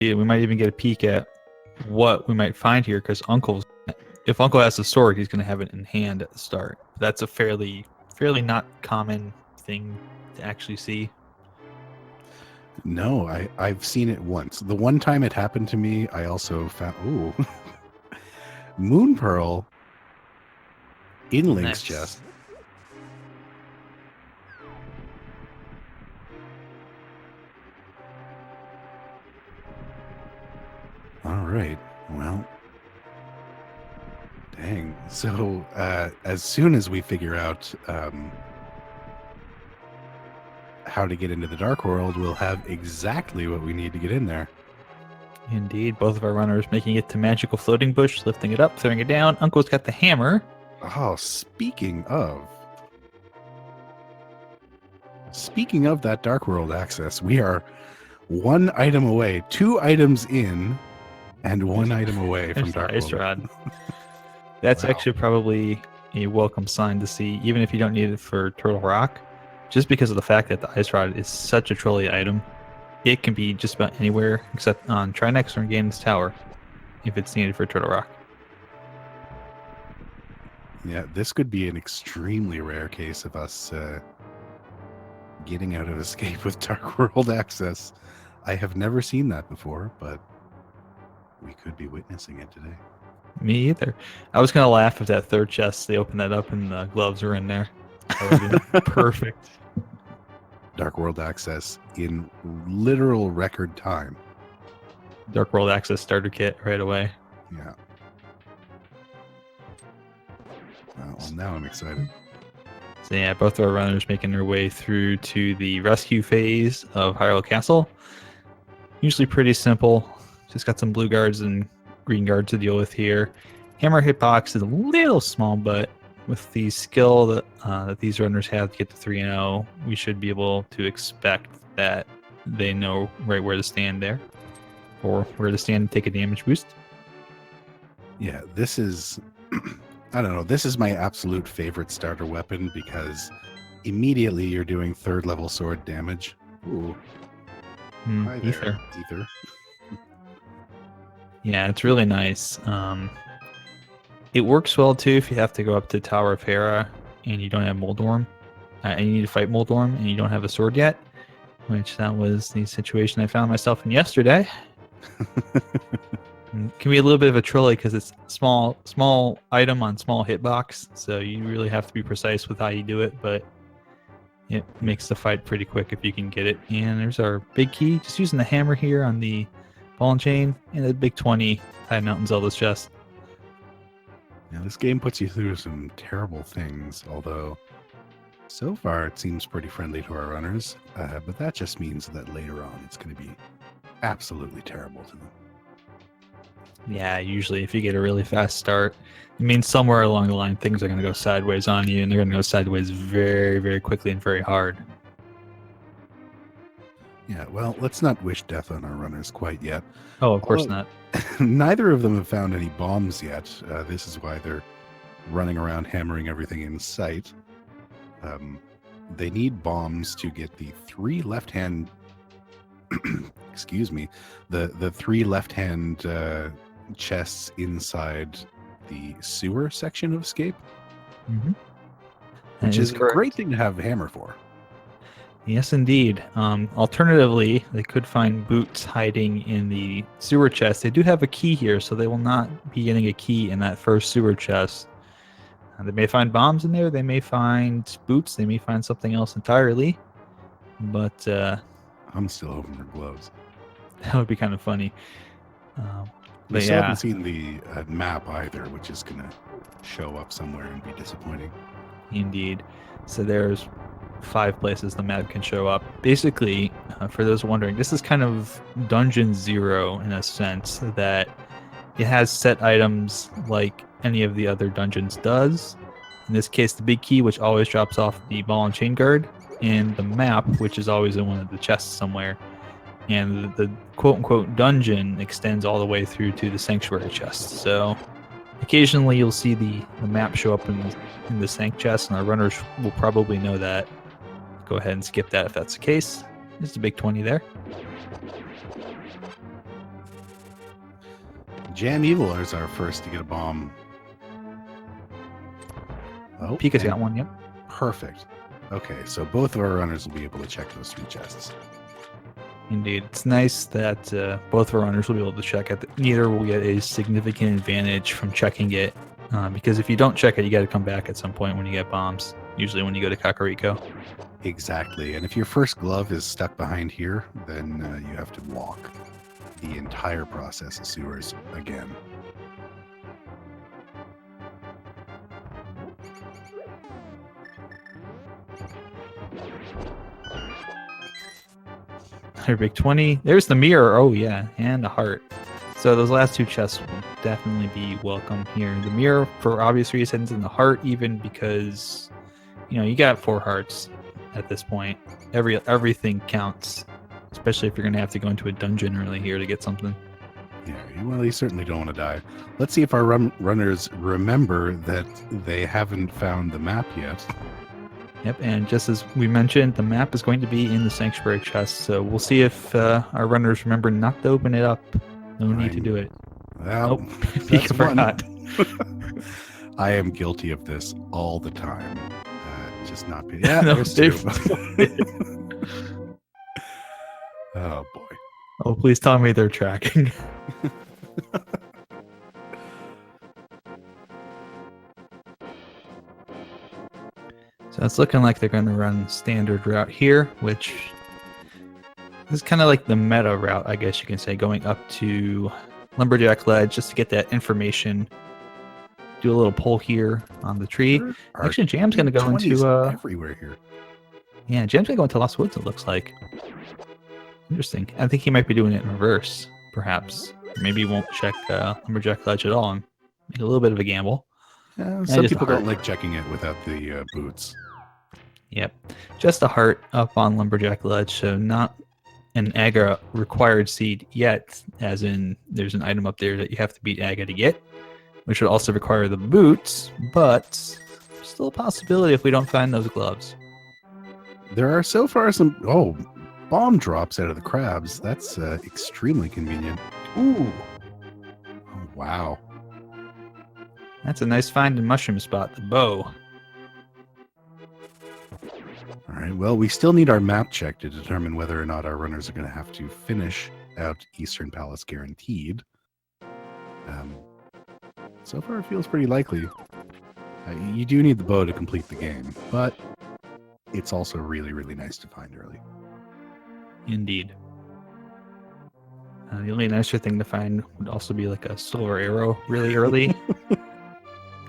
Yeah, we might even get a peek at what we might find here, because if Uncle has the sword, he's going to have it in hand at the start. That's a fairly not common thing to actually see. No, I've seen it once. The one time it happened to me, I also found Moon Pearl in Link's chest. All right. Well, dang. So as soon as we figure out how to get into the Dark World, we'll have exactly what we need to get in there. Indeed. Both of our runners making it to Magical Floating Bush, lifting it up, throwing it down. Uncle's got the hammer. Oh, speaking of that Dark World access, we are one item away, 2 items in, and 1 item away from Dark World. That's actually probably a welcome sign to see, even if you don't need it for Turtle Rock, just because of the fact that the Ice Rod is such a trolley item. It can be just about anywhere except on Trinex or in Ganon's Tower if it's needed for Turtle Rock. Yeah, this could be an extremely rare case of us getting out of Escape with Dark World access. I have never seen that before, but we could be witnessing it today. Me either. I was going to laugh if that third chest, they opened that up and the gloves are in there. That would have been perfect. Dark World access in literal record time. Dark World access starter kit right away. Yeah. Well, now I'm excited. So yeah, both our runners making their way through to the rescue phase of Hyrule Castle. Usually pretty simple. Just got some blue guards and green guards to deal with here. Hammer hitbox is a little small, but with the skill that these runners have to get to 3-0, we should be able to expect that they know right where to stand there, or where to stand and take a damage boost. Yeah, this is, I don't know, this is my absolute favorite starter weapon because immediately you're doing 3rd level sword damage. Ooh. Hi there, Ether. Yeah, it's really nice. It works well too if you have to go up to Tower of Hera and you don't have Moldorm, and you need to fight Moldorm and you don't have a sword yet, which that was the situation I found myself in yesterday. It can be a little bit of a trolley because it's small item on small hitbox, so you really have to be precise with how you do it, but it makes the fight pretty quick if you can get it. And there's our big key, just using the hammer here on the ball and chain, and the big 20 High Mountain Zelda's chest. Now, this game puts you through some terrible things, although so far it seems pretty friendly to our runners, but that just means that later on it's going to be absolutely terrible to them. Yeah, usually if you get a really fast start, it means somewhere along the line things are going to go sideways on you, and they're going to go sideways very, very quickly and very hard. Yeah, well, let's not wish death on our runners quite yet. Oh, of course not. Neither of them have found any bombs yet. This is why they're running around hammering everything in sight. They need bombs to get the 3 left-hand excuse me, the 3 left-hand chests inside the sewer section of Escape, which is a great thing to have a hammer for. Yes, indeed. Alternatively, they could find boots hiding in the sewer chest. They do have a key here, so they will not be getting a key in that first sewer chest. They may find bombs in there. They may find boots. They may find something else entirely. But I'm still hoping for gloves. That would be kind of funny. We still haven't seen the map either, which is going to show up somewhere and be disappointing. Indeed. So there's 5 places the map can show up. Basically, for those wondering, this is kind of Dungeon Zero in a sense that it has set items like any of the other dungeons does. In this case, the big key, which always drops off the ball and chain guard, and the map, which is always in one of the chests somewhere. And the quote-unquote dungeon extends all the way through to the sanctuary chest. So occasionally you'll see the map show up in the sank chest, and our runners will probably know that. Go ahead and skip that if that's the case. There's the big 20 there. JamEvil is our first to get a bomb. Oh, Pika's and got one, yep. perfect. Okay, so both of our runners will be able to check those 3 chests. Indeed. It's nice that both of our runners will be able to check it. Neither will get a significant advantage from checking it, because if you don't check it, you got to come back at some point when you get bombs, usually when you go to Kakariko. Exactly. And if your first glove is stuck behind here, then you have to walk the entire process of sewers again. Big 20. There's the mirror. Oh, yeah. And a heart. So those last 2 chests will definitely be welcome here. The mirror, for obvious reasons, and the heart even because, you got 4 hearts at this point. Everything counts, especially if you're going to have to go into a dungeon early here to get something. Yeah, well, you certainly don't want to die. Let's see if our runners remember that they haven't found the map yet. Yep, and just as we mentioned, the map is going to be in the sanctuary chest, so we'll see if our runners remember not to open it up. No need to do it. Well, Pika forgot. I am guilty of this all the time. Just not being. Yeah, No, there's 2. Oh boy. Oh, please tell me they're tracking. So it's looking like they're going to run standard route here, which is kind of like the meta route, I guess you can say, going up to Lumberjack Ledge just to get that information. Do a little pull here on the tree. Actually, Jam's going to go into everywhere here. Yeah, Jam's going to go into Lost Woods, it looks like. Interesting. I think he might be doing it in reverse, perhaps. Maybe he won't check Lumberjack Ledge at all and make a little bit of a gamble. Some people don't like checking it without the boots. Yep. Just a heart up on Lumberjack Ledge, so not an Aga required seed yet, as in there's an item up there that you have to beat Aga to get, which would also require the boots, but still a possibility if we don't find those gloves. There are so far some bomb drops out of the crabs. That's extremely convenient. Ooh. Oh, wow. That's a nice find in Mushroom Spot, the bow. All right, well, we still need our map check to determine whether or not our runners are going to have to finish out Eastern Palace guaranteed. So far, it feels pretty likely. You do need the bow to complete the game, but it's also really, really nice to find early. Indeed. The only nicer thing to find would also be like a silver arrow really early.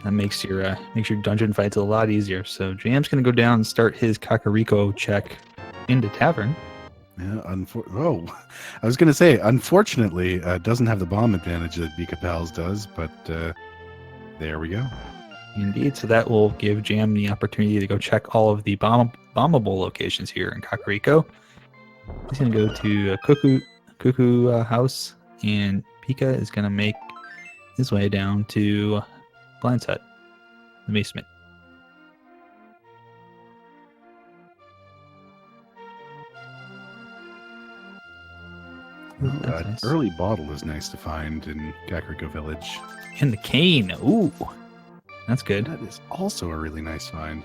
That makes your dungeon fights a lot easier. So Jam's going to go down and start his Kakariko check into Tavern. Yeah, I was going to say, unfortunately, doesn't have the bomb advantage that Pikapals does, but there we go. Indeed, so that will give Jam the opportunity to go check all of the bombable locations here in Kakariko. He's going to go to Cuckoo House, and Pika is going to make his way down to Blind's Hut, the basement. Nice. Early bottle is nice to find in Kakariko Village. And the cane. Ooh, that's good. That is also a really nice find.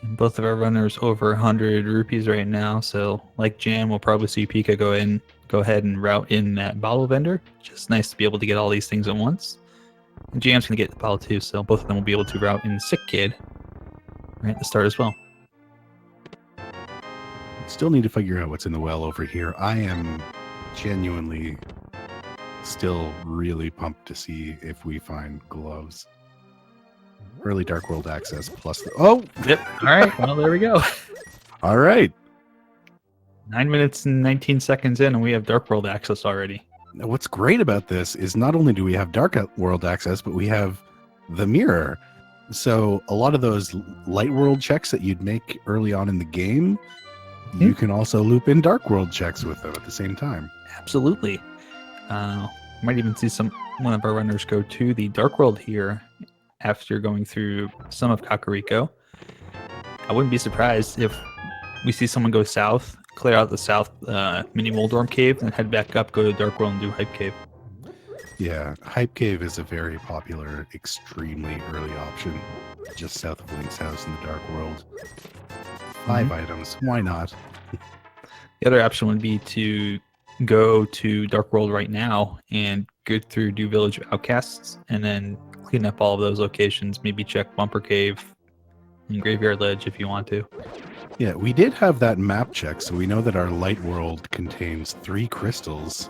And both of our runners over 100 rupees right now. So, like Jam, we'll probably see Pika go ahead and route in that bottle vendor. Just nice to be able to get all these things at once. And Jam's going to get the bottle too, so both of them will be able to route in Sick Kid right at the start as well. Still need to figure out what's in the well over here. I am genuinely still really pumped to see if we find gloves. Early Dark World access plus Yep. All right. Well, there we go. All right. 9 minutes and 19 seconds in, and we have Dark World access already. Now, what's great about this is not only do we have Dark World access, but we have the mirror. So a lot of those Light World checks that you'd make early on in the game, you can also loop in Dark World checks with them at the same time. Absolutely. Might even see one of our runners go to the Dark World here after going through some of Kakariko. I wouldn't be surprised if we see someone go south clear out the south mini Moldorm cave, and head back up, go to Dark World, and do Hype Cave. Yeah, Hype Cave is a very popular, extremely early option, just south of Link's house in the Dark World. 5 items, why not? The other option would be to go to Dark World right now and go through Do Village of Outcasts, and then clean up all of those locations. Maybe check Bumper Cave and Graveyard Ledge if you want to. Yeah, we did have that map check, so we know that our light world contains 3 crystals,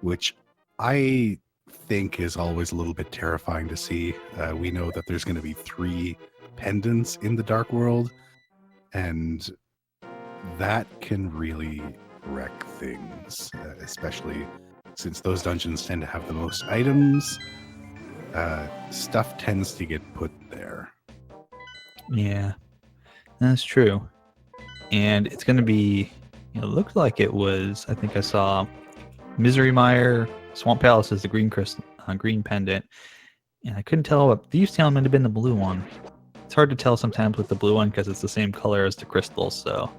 which I think is always a little bit terrifying to see. We know that there's going to be 3 pendants in the Dark World, and that can really wreck things, especially since those dungeons tend to have the most items. Stuff tends to get put there. Yeah, that's true. And it's going to be, it looked like it was, I think I saw Misery Mire, Swamp Palace is the green crystal, green pendant. And I couldn't tell what Thieves Town might have been the blue one. It's hard to tell sometimes with the blue one because it's the same color as the crystals, so.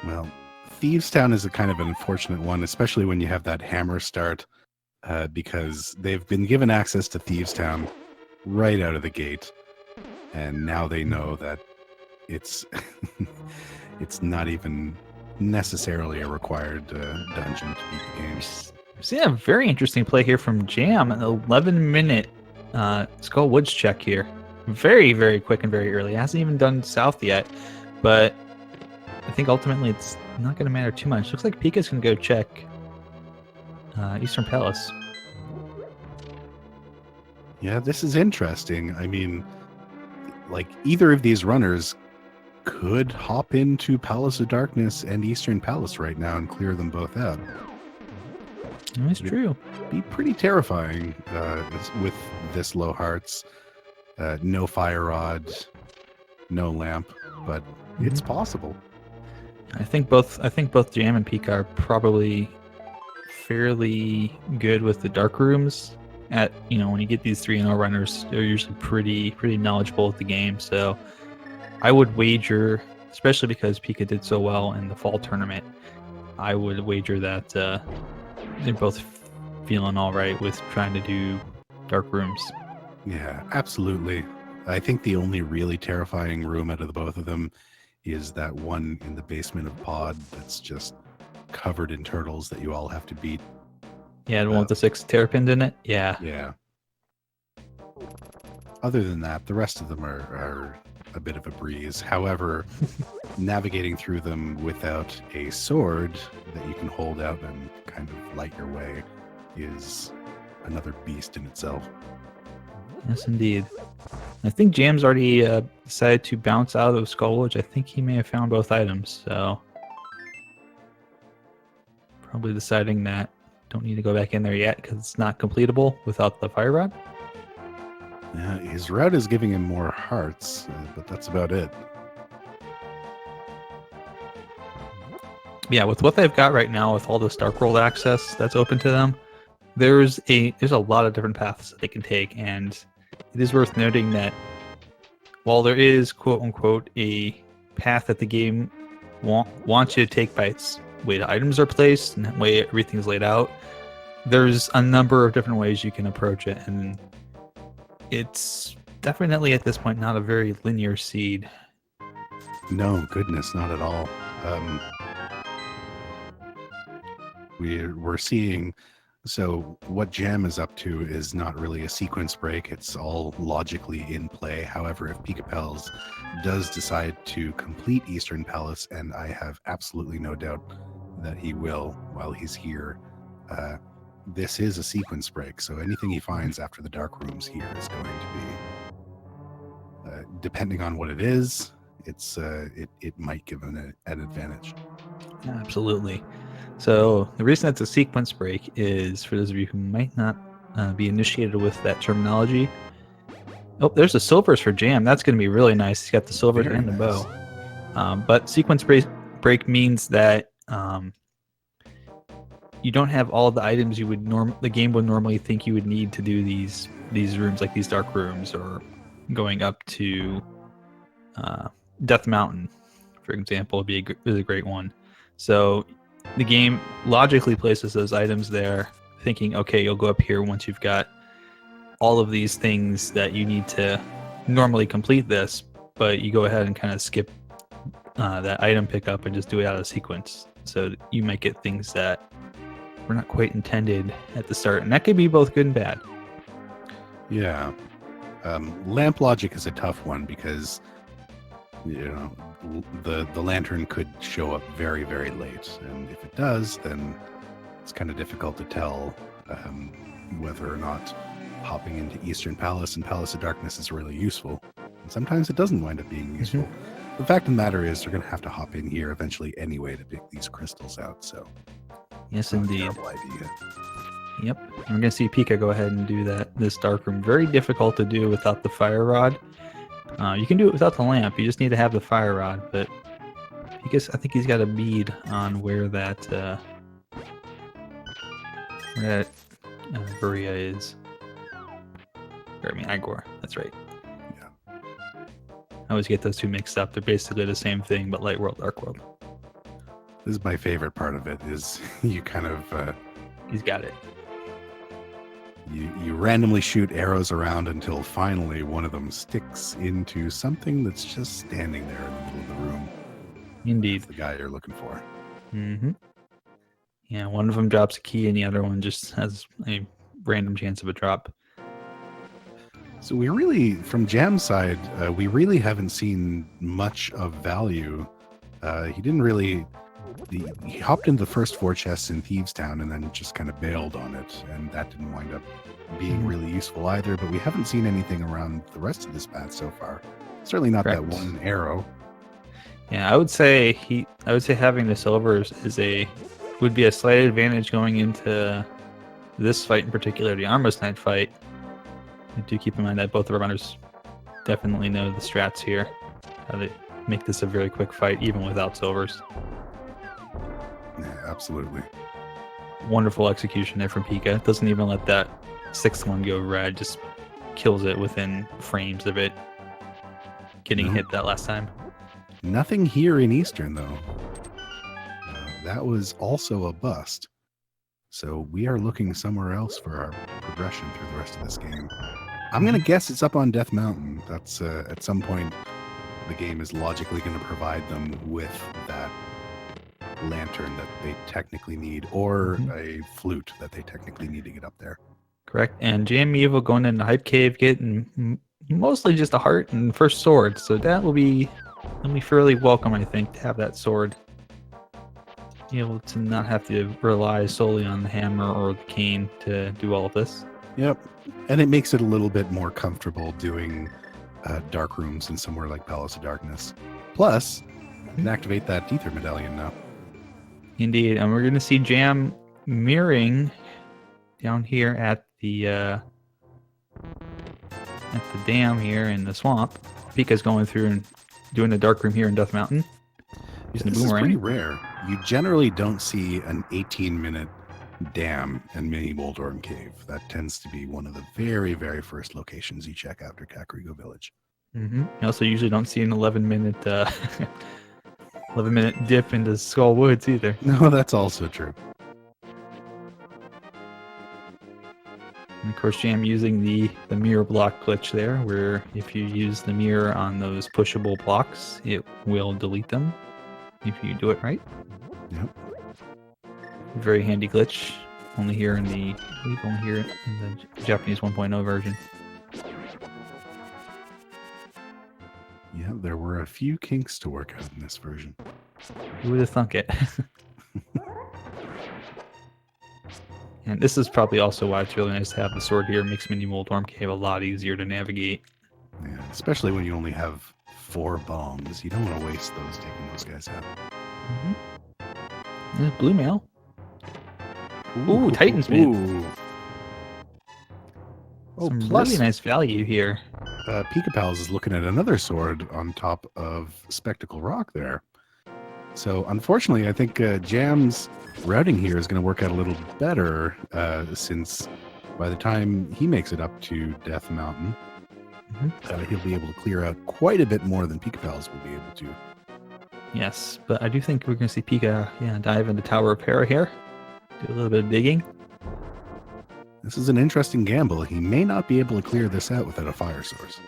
Well, Thieves Town is a kind of an unfortunate one, especially when you have that hammer start, because they've been given access to Thieves Town right out of the gate, and now they know that it's it's not even necessarily a required dungeon to beat the game. See a very interesting play here from Jam, an 11-minute Skull Woods check here. Very, very quick and very early. Hasn't even done south yet, but I think ultimately it's not going to matter too much. Looks like Pika's going to go check Eastern Palace. Yeah, this is interesting. I mean, like, either of these runners could hop into Palace of Darkness and Eastern Palace right now and clear them both out. That's true. Be pretty terrifying with this low hearts. No fire rod, no lamp, but it's possible. I think both Jam and Pika are probably fairly good with the dark rooms. At when you get these 3-0 runners, they're usually pretty knowledgeable with the game. So I would wager, especially because Pika did so well in the fall tournament, I would wager that they're both feeling all right with trying to do dark rooms. Yeah, absolutely. I think the only really terrifying room out of the both of them is that one in the basement of Pod that's just covered in turtles that you all have to beat. Yeah, the one with the 6 terrapins in it? Yeah. Yeah. Other than that, the rest of them are a bit of a breeze. However, navigating through them without a sword that you can hold out and kind of light your way is another beast in itself. Yes, indeed. I think Jam's already decided to bounce out of Skull Woods. I think he may have found both items, so probably deciding that don't need to go back in there yet because it's not completable without the fire rod. Yeah, his route is giving him more hearts, but that's about it. Yeah, with what they've got right now, with all this Dark World access that's open to them, there's a lot of different paths that they can take, and it is worth noting that while there is quote unquote a path that the game wants you to take by its way the items are placed and the way everything's laid out, there's a number of different ways you can approach it, and it's definitely at this point not a very linear seed. No, goodness, not at all. We're seeing, so what Jam is up to is not really a sequence break. It's all logically in play. However, if Pikapals does decide to complete Eastern Palace, and I have absolutely no doubt that he will while he's here, this is a sequence break. So anything he finds after the dark rooms here is going to be, depending on what it is, it might give him an advantage. Absolutely. So the reason it's a sequence break is, for those of you who might not be initiated with that terminology. Oh, there's the silvers for Jam. That's going to be really nice. He's got the silvers and the bow. But sequence break means that you don't have all the items you would the game would normally think you would need to do these rooms, like these dark rooms or going up to Death Mountain, for example, is a great one. So the game logically places those items there, thinking, okay, you'll go up here once you've got all of these things that you need to normally complete this, but you go ahead and kind of skip that item pickup and just do it out of sequence. So you might get things that were not quite intended at the start, and that could be both good and bad. Yeah. Lamp logic is a tough one because, the lantern could show up very, very late. And if it does, then it's kind of difficult to tell whether or not hopping into Eastern Palace and Palace of Darkness is really useful. And sometimes it doesn't wind up being useful. Mm-hmm. The fact of the matter is they're going to have to hop in here eventually anyway to pick these crystals out. So, yes, indeed. Yep. I'm going to see Pika go ahead and do this dark room. Very difficult to do without the fire rod. You can do it without the lamp. You just need to have the fire rod. But I think he's got a bead on where that Buria is. Igor. That's right. Yeah. I always get those two mixed up. They're basically the same thing, but light world, dark world. This is my favorite part of it. Is you kind of he's got it. You randomly shoot arrows around until finally one of them sticks into something that's just standing there in the middle of the room. Indeed. That's the guy you're looking for. Mm-hmm. Yeah, one of them drops a key and the other one just has a random chance of a drop. So we really, from Jam's side, we really haven't seen much of value. He didn't really... He hopped into the first 4 chests in Thieves Town and then just kind of bailed on it, and that didn't wind up being really useful either, but we haven't seen anything around the rest of this path so far. Certainly not Correct. That one arrow. Yeah, I would say having the silvers would be a slight advantage going into this fight in particular, the Armless Knight fight. Do keep in mind that both of our runners definitely know the strats here, how to make this a very quick fight even without silvers. Yeah, absolutely. Wonderful execution there from Pika. Doesn't even let that 6th one go red. Just kills it within frames of it getting hit that last time. Nothing here in Eastern, though. That was also a bust. So we are looking somewhere else for our progression through the rest of this game. I'm going to guess it's up on Death Mountain. That's at some point the game is logically going to provide them with that lantern that they technically need, or a flute that they technically need to get up there. Correct. And JamEvil going into Hype Cave, getting mostly just a heart and first sword. So that will be fairly welcome, I think, to have that sword. Be able to not have to rely solely on the hammer or the cane to do all of this. Yep. And it makes it a little bit more comfortable doing dark rooms in somewhere like Palace of Darkness. Plus, you can activate that Ether Medallion now. Indeed, and we're going to see Jam mirroring down here at the dam here in the swamp. Pika's going through and doing the dark room here in Death Mountain. Using the boomerang. This is pretty rare. You generally don't see an 18-minute dam in Mini Moldorm Cave. That tends to be one of the very, very first locations you check after Kakariko Village. Mm-hmm. You also usually don't see an 11-minute 11-minute dip into Skull Woods either. No, that's also true. And of course, Jam using the mirror block glitch there, where if you use the mirror on those pushable blocks, it will delete them if you do it right. Yep. Very handy glitch. Only here in the Japanese 1.0 version. Yeah, there were a few kinks to work out in this version. Who would have thunk it? And this is probably also why it's really nice to have the sword here. It makes Mini Moldorm Cave a lot easier to navigate. Yeah, especially when you only have 4 bombs. You don't want to waste those taking those guys out. Mm-hmm. Blue mail. Ooh, Titan's Mint. Some really nice value here. Pikapals is looking at another sword on top of Spectacle Rock there. So unfortunately, I think Jam's routing here is going to work out a little better since by the time he makes it up to Death Mountain, He'll be able to clear out quite a bit more than Pikapals will be able to. Yes, but I do think we're going to see Pika dive into Tower of Hera here. Do a little bit of digging. This is an interesting gamble. He may not be able to clear this out without a fire source.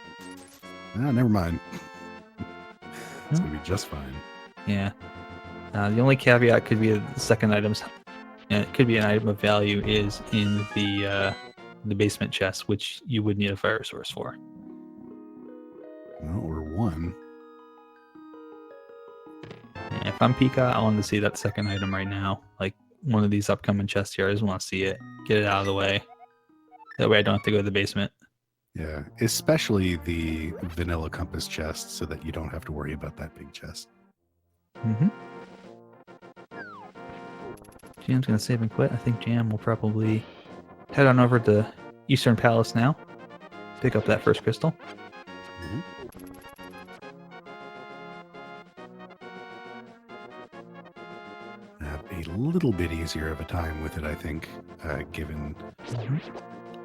Ah, never mind. It's going to be just fine. Yeah. The only caveat could be the second item's, and it could be an item of value, is in the basement chest, which you would need a fire source for. Well, or one. Yeah, if I'm Pika, I want to see that second item right now. Like one of these upcoming chests here. I just want to see it. Get it out of the way. That way I don't have to go to the basement. Yeah, especially the vanilla compass chest so that you don't have to worry about that big chest. Jam's going to save and quit. I think Jam will probably head on over to Eastern Palace now. Pick up that first crystal. A little bit easier of a time with it, I think, given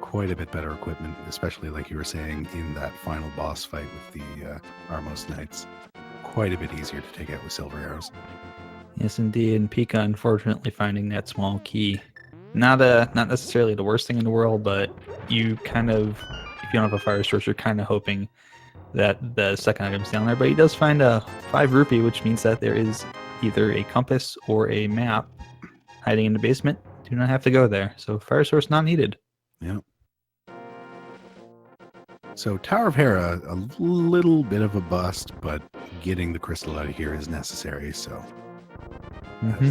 quite a bit better equipment, especially like you were saying in that final boss fight with the Armos Knights. Quite a bit easier to take out with silver arrows. Yes, indeed. And Pika, unfortunately, finding that small key. Not necessarily the worst thing in the world, but you kind of, if you don't have a fire source, you're kind of hoping that the second item's down there. But he does find a 5 rupee, which means that there is either a compass or a map hiding in the basement. Do not have to go there. So fire source not needed. Yeah. So Tower of Hera, a little bit of a bust, but getting the crystal out of here is necessary. So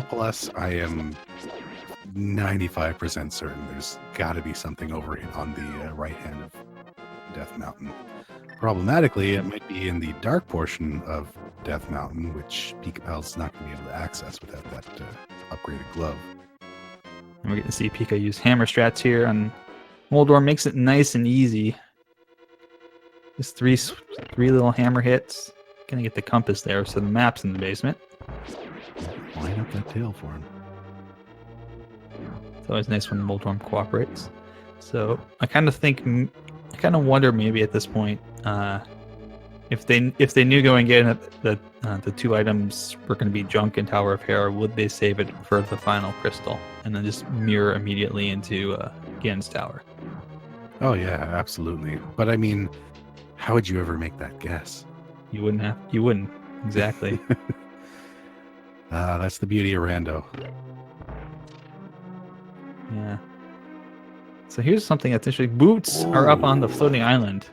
plus, I am 95% certain there's got to be something over on the right hand of Death Mountain. Problematically, it might be in the dark portion of Death Mountain, which Pikapals is not going to be able to access without that upgraded glove. And we're getting to see Pika use hammer strats here, and Moldor makes it nice and easy. Just three little hammer hits. Gonna get the compass there, so the map's in the basement. Line up that tail for him. It's always nice when Moldorm cooperates. So I kind of wonder maybe at this point, if they knew going in that the 2 items were going to be junk in Tower of Hera, would they save it for the final crystal and then just mirror immediately into Ganon's tower? Oh yeah, absolutely. But I mean, how would you ever make that guess? You wouldn't. Exactly. That's the beauty of Rando. Yeah. So here's something that's interesting. Boots are up on the floating island.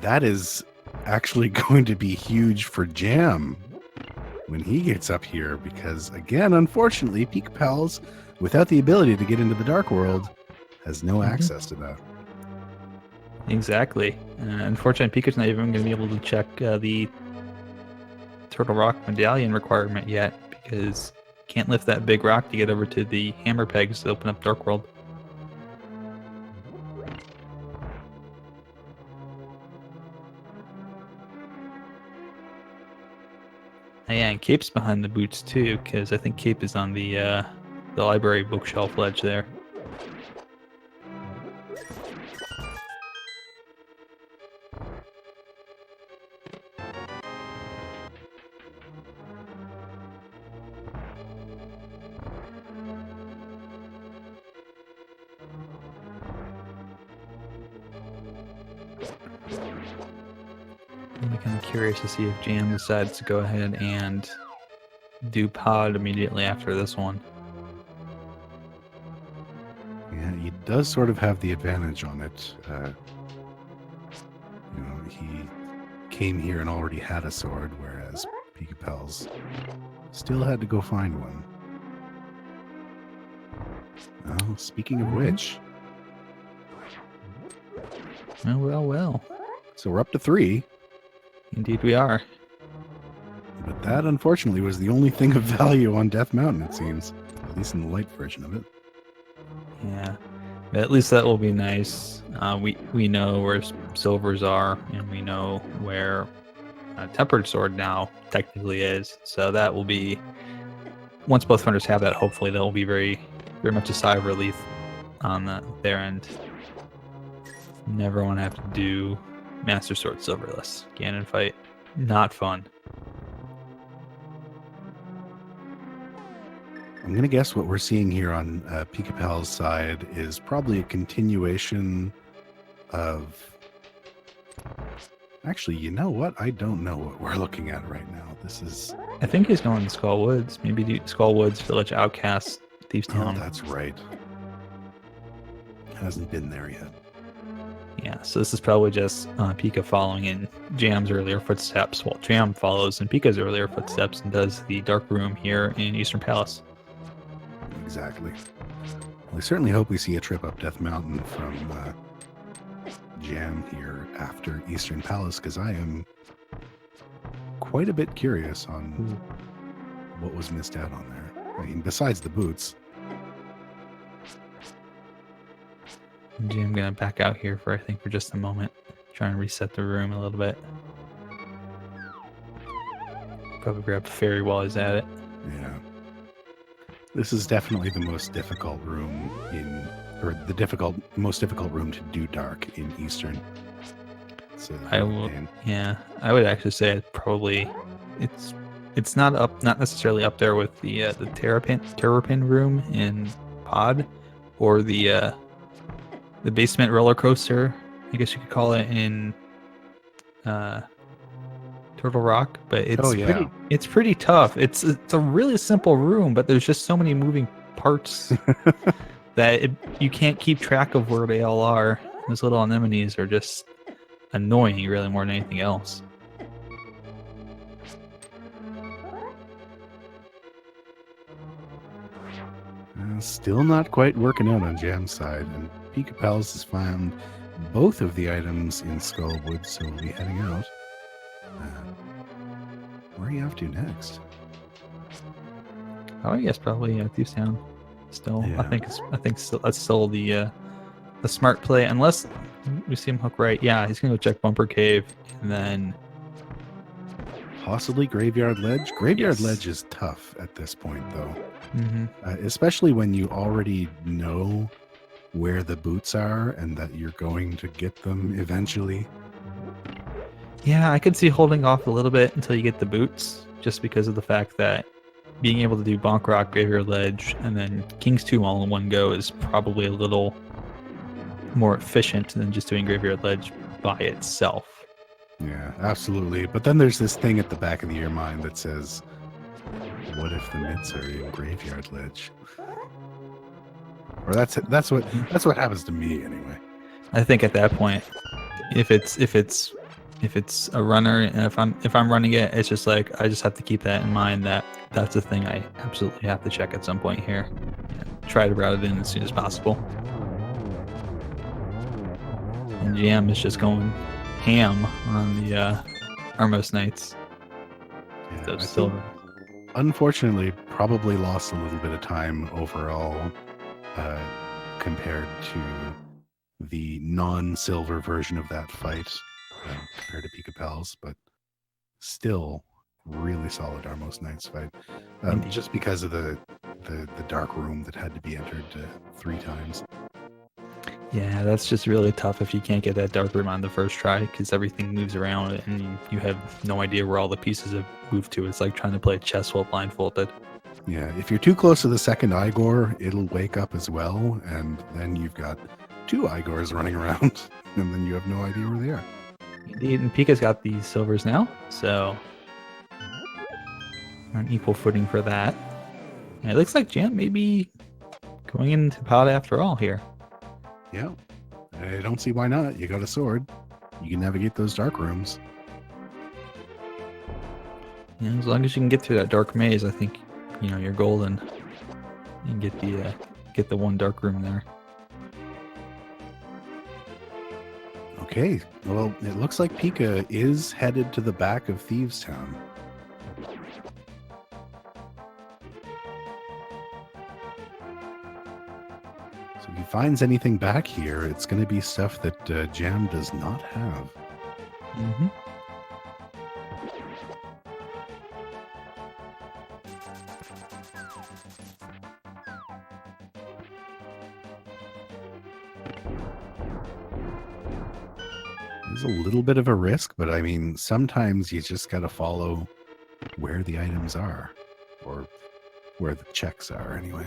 That is actually going to be huge for Jam when he gets up here, because again, unfortunately, Pikapals, without the ability to get into the Dark World, has no access to that. Exactly. Unfortunately, Pika's not even going to be able to check the Turtle Rock medallion requirement yet, because can't lift that big rock to get over to the hammer pegs to open up Dark World. Yeah, and Cape's behind the boots too, because I think Cape is on the library bookshelf ledge there. I'm kind of curious to see if Jam decides to go ahead and do pod immediately after this one. Yeah, he does sort of have the advantage on it. He came here and already had a sword, whereas Pikapals still had to go find one. Oh, speaking of which. Well. So we're up to 3. Indeed we are. But that, unfortunately, was the only thing of value on Death Mountain, it seems. At least in the light version of it. Yeah. But at least that will be nice. We know where silvers are, and we know where tempered sword now technically is. So that will be, once both hunters have that, hopefully that will be very, very much a sigh of relief on their end. Never want to have to do Master Sword Silverless Ganon fight. Not fun. I'm going to guess what we're seeing here on Pikapal's side is probably a continuation of... Actually, you know what? I don't know what we're looking at right now. This is... I think he's going to Skull Woods. Maybe do Skull Woods, Village Outcast, Thieves Town. Oh, that's right. Hasn't been there yet. Yeah, so this is probably just Pika following in Jam's earlier footsteps. Well, Jam follows in Pika's earlier footsteps and does the Dark Room here in Eastern Palace. Exactly. Well, I certainly hope we see a trip up Death Mountain from Jam here after Eastern Palace, because I am quite a bit curious on what was missed out on there. I mean, besides the boots. Jam gonna back out here for just a moment, try and reset the room a little bit. Probably grab a fairy while he's at it. Yeah. This is definitely the most difficult room most difficult room to do dark in Eastern. So I would actually say it probably it's not necessarily up there with the Terrapin room in Pod, or the basement roller coaster, I guess you could call it, in Turtle Rock, but it's pretty tough. It's a really simple room, but there's just so many moving parts that you can't keep track of where they all are. Those little anemones are just annoying, really, more than anything else. Still not quite working out on Jam's side, and Pikapals has found both of the items in Skullwood, so we'll be heading out. Where are you off to next? Oh, I guess probably Thieves Town. Still, Yeah. I think that's still the smart play, unless we see him hook right. Yeah, he's gonna go check Bumper Cave, and then Possibly Graveyard Ledge. Graveyard Yes. Ledge is tough at this point, though. Mhm. Especially when you already know where the boots are and that you're going to get them eventually. Yeah, I could see holding off a little bit until you get the boots, just because of the fact that being able to do Bonk Rock, Graveyard Ledge, and then King's 2 all in one go is probably a little more efficient than just doing Graveyard Ledge by itself. Yeah, absolutely. But then there's this thing at the back of your mind that says, what if the mitts are in Graveyard Ledge? Or that's what happens to me anyway. I think at that point, if it's a runner, and if I'm running it, it's just like I just have to keep that in mind, that that's a thing I absolutely have to check at some point here. And try to route it in as soon as possible. And Jam is just going ham on the Armos Knights. Yeah, Those I silver. think, unfortunately, probably lost a little bit of time overall compared to the non-silver version of that fight compared to Pikapals, but still really solid Armos Knights fight. Just because of the dark room that had to be entered 3 times. Yeah, that's just really tough if you can't get that dark room on the first try, because everything moves around and you have no idea where all the pieces have moved to. It's like trying to play chess while blindfolded. Yeah, if you're too close to the second Igor, it'll wake up as well, and then you've got 2 Igors running around, and then you have no idea where they are. Indeed, and Pika's got these silvers now, so we're on equal footing for that. And it looks like Jam may be going into Pod after all here. Yeah, I don't see why not. You got a sword. You can navigate those dark rooms. Yeah, as long as you can get through that dark maze, I think you're golden. And get the one dark room there. Okay, well, it looks like Pika is headed to the back of Thieves Town. So if he finds anything back here, it's going to be stuff that Jam does not have. Mm-hmm. There's a little bit of a risk, but I mean, sometimes you just got to follow where the items are, or where the checks are anyway.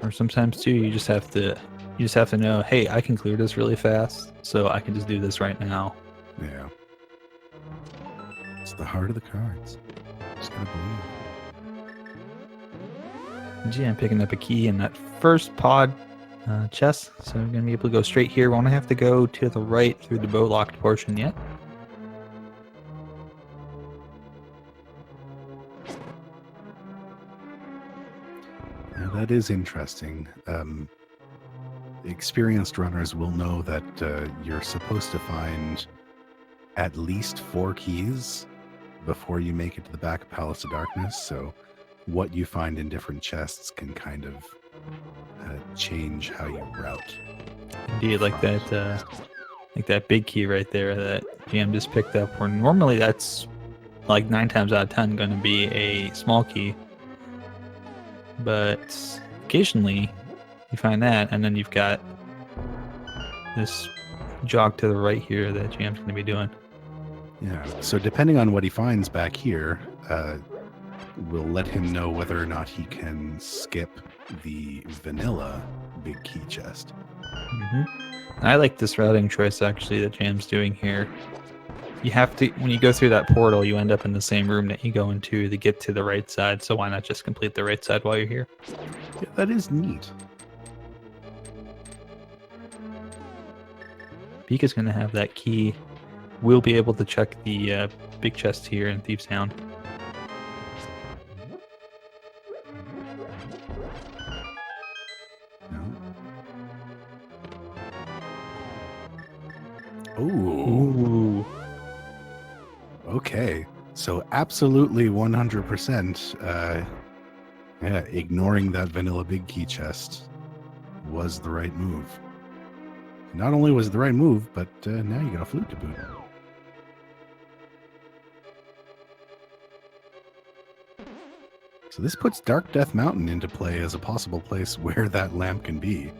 Or sometimes too, you just have to know, hey, I can clear this really fast, so I can just do this right now. Yeah. It's the heart of the cards. Just gotta believe. Gee, I'm picking up a key in that first pod chest, so I'm gonna be able to go straight here. Won't have to go to the right through the boat locked portion yet. Now that is interesting. Experienced runners will know that you're supposed to find at least 4 keys before you make it to the back of Palace of Darkness. So what you find in different chests can kind of change how you route. Indeed, like that big key right there that GM just picked up, where normally that's like 9 times out of 10 going to be a small key. But occasionally you find that, and then you've got this jog to the right here that GM's going to be doing. Yeah, so depending on what he finds back here, we'll let him know whether or not he can skip the vanilla big key chest. I like this routing choice, actually, that GM's doing here. You have to, when you go through that portal, you end up in the same room that you go into to get to the right side, so why not just complete the right side while you're here? Yeah, that is neat. Pika's going to have that key. We'll be able to check the big chest here in Thieves Town. Ooh. Okay. So absolutely 100%, ignoring that vanilla big key chest was the right move. Not only was it the right move, but now you got a flute to boot. So this puts Dark Death Mountain into play as a possible place where that lamp can be.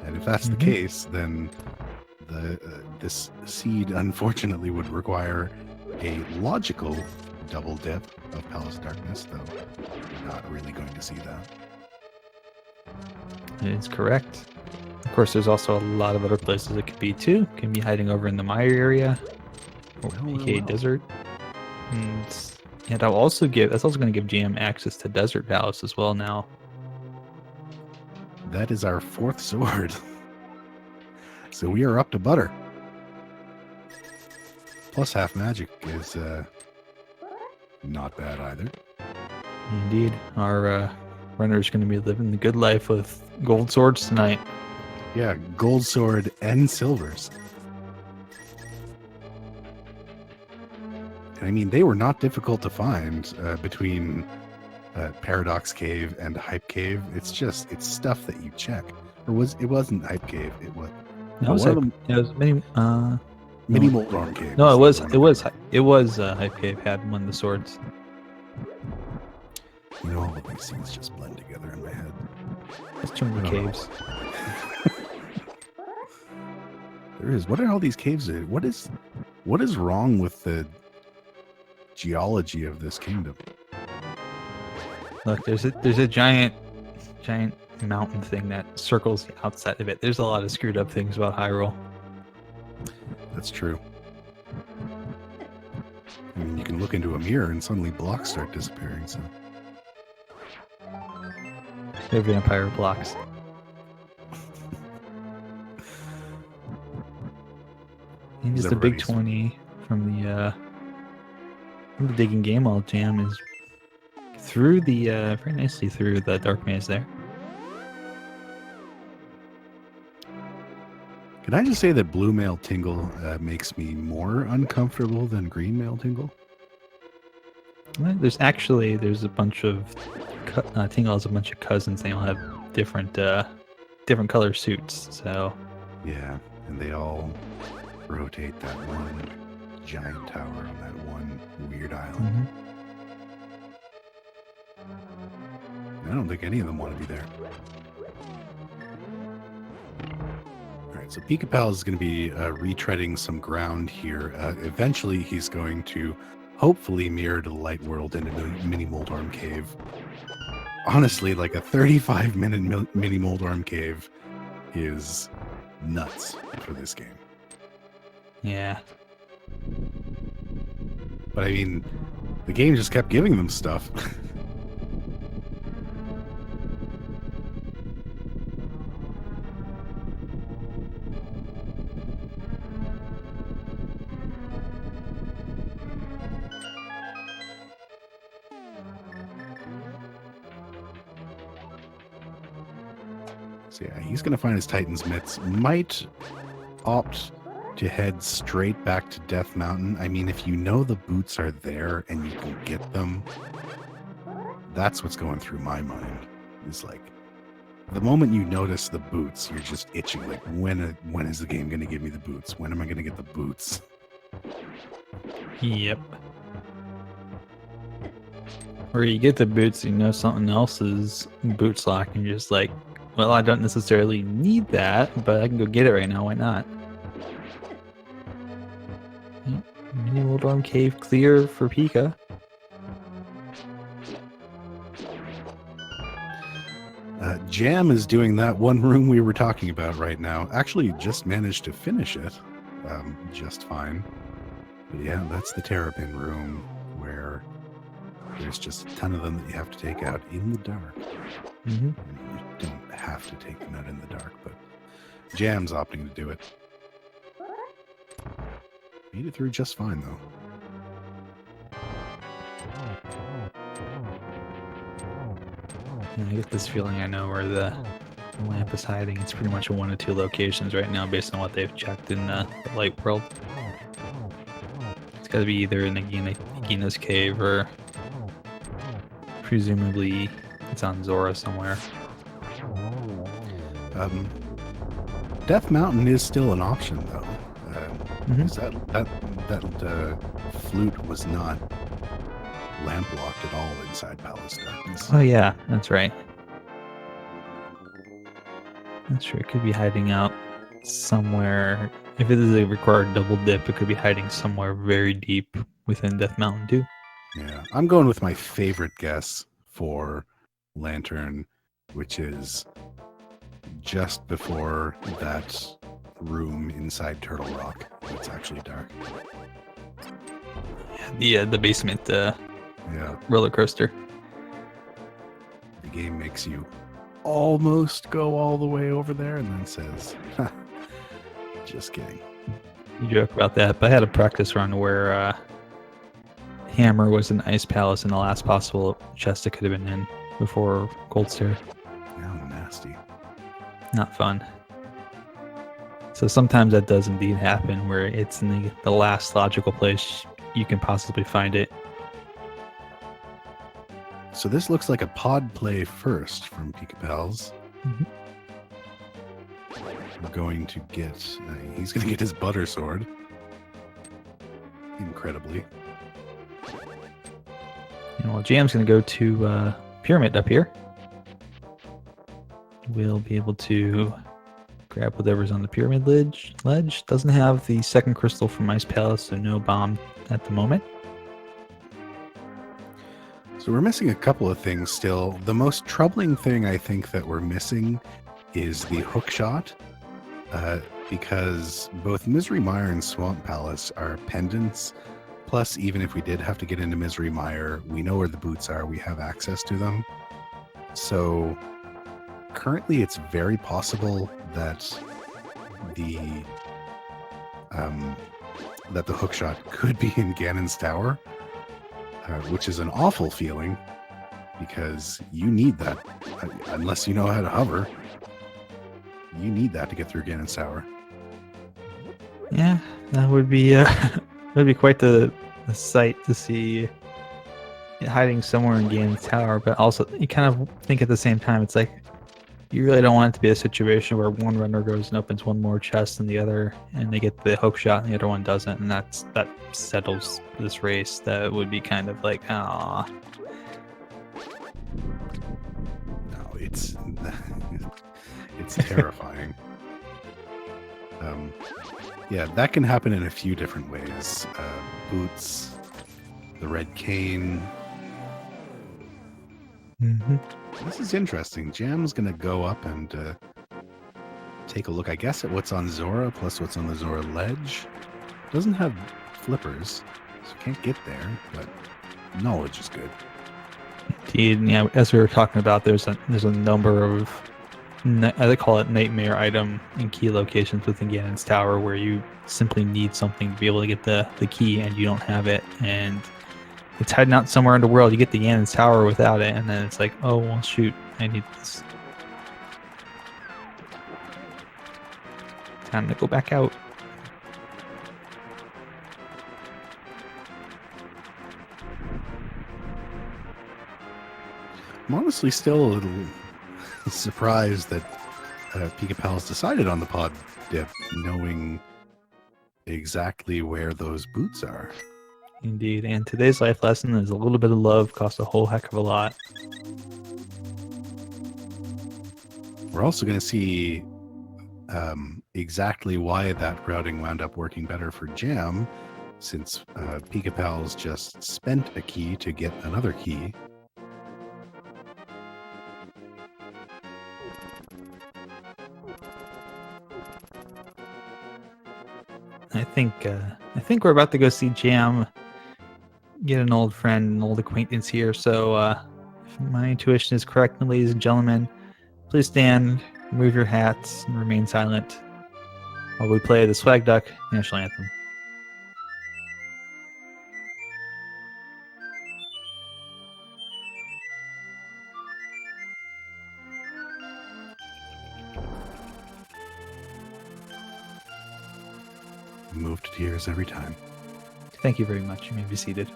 And if that's the case, then this seed unfortunately would require a logical double dip of Palace of Darkness, though we're not really going to see that. That is correct. Of course, there's also a lot of other places it could be too. It can be hiding over in the Mire area, or aka Desert. And that's also going to give GM access to Desert Palace as well now. That is our 4th sword. So we are up to butter. Plus half magic is not bad either. Indeed. Our runner's going to be living the good life with gold swords tonight. Yeah, gold sword and silvers. I mean, they were not difficult to find between Paradox Cave and Hype Cave. It's stuff that you check. It wasn't Hype Cave. It was. No, it was mini. Mini Moldorm Cave. No, it was Hype Cave had one of the swords. You know, all of these things just blend together in my head. There's too many caves. There is. What are all these caves? What is wrong with the geology of this kingdom? Look, there's a giant mountain thing that circles the outside of it. There's a lot of screwed up things about Hyrule. That's true. I mean, you can look into a mirror and suddenly blocks start disappearing. So they're vampire blocks. And just a big 20 from the digging game all jam is through the very nicely through the dark maze there. Can I just say that blue male tingle makes me more uncomfortable than green male tingle? Well, there's a bunch of Tingle has a bunch of cousins. They all have different color suits. So yeah, and they all rotate that one giant tower on that one weird island. I don't think any of them want to be there. All right, So Pikapals is going to be retreading some ground here. Eventually, he's going to hopefully mirror to the light world in a mini Moldorm cave. Honestly, like a 35-minute mini Moldorm cave is nuts for this game. Yeah. But I mean, the game just kept giving them stuff. So yeah, he's going to find his Titan's mitts. Might opt to head straight back to Death Mountain. I mean, if you know the boots are there and you can get them, that's what's going through my mind. It's like, the moment you notice the boots, you're just itching. Like, when is the game going to give me the boots? When am I going to get the boots? Yep. Or you get the boots, you know something else is boots lock, and you're just like, well, I don't necessarily need that, but I can go get it right now. Why not? Yep. Mini Moldorm Cave clear for Pika. Jam is doing that one room we were talking about right now. Actually, just managed to finish it just fine. But yeah, that's the Terrapin room where there's just a ton of them that you have to take out in the dark. Mm-hmm. You don't have to take them out in the dark, but Jam's opting to do it. Made it through just fine, though. I get this feeling I know where the lamp is hiding. It's pretty much one of two locations right now based on what they've checked in the light world. It's got to be either in Nagina's cave or presumably it's on Zora somewhere. Death Mountain is still an option, though. Mhm. That flute was not lamp locked at all inside Palace Darkness. Oh yeah, that's right. That's true. It could be hiding out somewhere. If it is a required double dip, it could be hiding somewhere very deep within Death Mountain too. Yeah, I'm going with my favorite guess for Lantern, which is just before that room inside Turtle Rock. It's actually dark. Yeah, the basement Yeah, roller coaster. the game makes you almost go all the way over there and then says, "Ha, just kidding." You joke about that, but I had a practice run where Hammer was in Ice Palace in the last possible chest it could have been in before Cold Stare. How nasty. Not fun. So sometimes that does indeed happen where it's in the last logical place you can possibly find it. So this looks like a pod play first from Pikapals. Mhm. We're going to get... he's going to get his butter sword. Incredibly. And while Jam's going to go to Pyramid up here, we'll be able to grab whatever's on the Pyramid ledge. Doesn't have the second crystal from Ice Palace, so no bomb at the moment. So we're missing a couple of things still. The most troubling thing I think that we're missing is the hookshot. Because both Misery Mire and Swamp Palace are pendants. Plus, even if we did have to get into Misery Mire, we know where the boots are. We have access to them. So currently, it's very possible that the hookshot could be in Ganon's tower, which is an awful feeling because you need that unless you know how to hover. You need that to get through Ganon's tower. Yeah, that would be quite the sight to see it hiding somewhere in Ganon's tower. But also, you kind of think at the same time, it's like you really don't want it to be a situation where one runner goes and opens one more chest than the other, and they get the hook shot, and the other one doesn't, and that settles this race. That would be kind of like, ah. No, it's terrifying. Yeah, that can happen in a few different ways. Boots, the red cane. This is interesting. Jam's going to go up and take a look, I guess, at what's on Zora plus what's on the Zora ledge. Doesn't have flippers, so can't get there, but knowledge is good. Indeed, yeah. As we were talking about, there's a number of I call it nightmare item and key locations within Ganon's Tower where you simply need something to be able to get the key and you don't have it, and it's hiding out somewhere in the world. You get the Ganon's Tower without it, and then it's like, oh well, shoot, I need this. Time to go back out. I'm honestly still a little surprised that Pikapals decided on the pod dip, knowing exactly where those boots are. Indeed, and today's life lesson is a little bit of love costs a whole heck of a lot. We're also going to see exactly why that routing wound up working better for Jam, since Pikapals just spent a key to get another key. I think we're about to go see Jam get an old friend, an old acquaintance here. So if my intuition is correct, ladies and gentlemen, please stand, remove your hats, and remain silent while we play the Swag Duck National Anthem. Moved to tears every time. Thank you very much. You may be seated.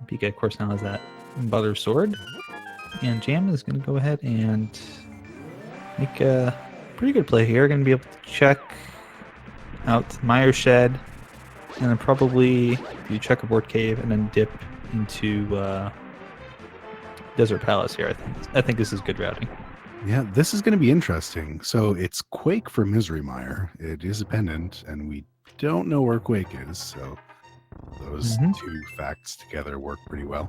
Pika, of course, now has that butter sword. And Jam is going to go ahead and make a pretty good play here. Going to be able to check out Mire Shed, and then probably do Checkerboard Cave, and then dip into Desert Palace here. I think this is good routing. Yeah, this is going to be interesting. So it's Quake for Misery Mire. It is a pendant, and we don't know where Quake is. So those two facts together work pretty well.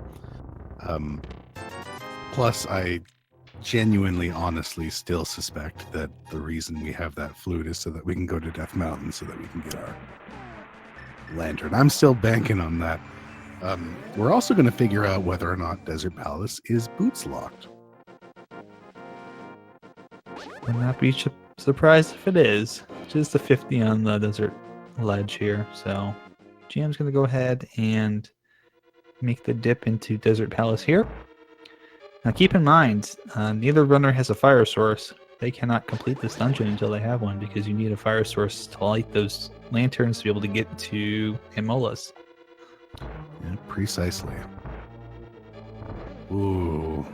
Plus, I genuinely, honestly still suspect that the reason we have that flute is so that we can go to Death Mountain so that we can get our lantern. I'm still banking on that. We're also going to figure out whether or not Desert Palace is boots locked. Would not be surprised if it is. Just a 50 on the desert ledge here. So Jam's going to go ahead and make the dip into Desert Palace here. Now keep in mind, neither runner has a fire source. They cannot complete this dungeon until they have one, because you need a fire source to light those lanterns to be able to get to Himola's. Yeah, precisely. Ooh.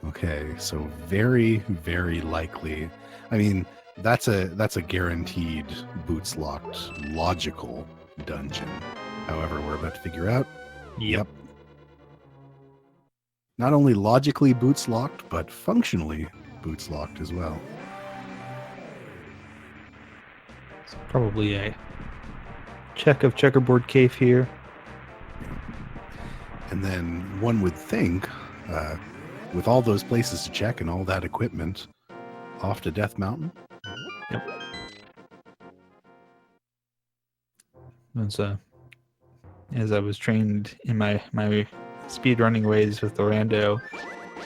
Okay, so very, very likely. I mean, that's a guaranteed boots locked logical dungeon. However, we're about to figure out. Yep. Not only logically boots locked, but functionally boots locked as well. It's probably a check of Checkerboard Cave here. And then one would think, with all those places to check and all that equipment, off to Death Mountain. Yep. As I was trained in my speed running ways with the rando,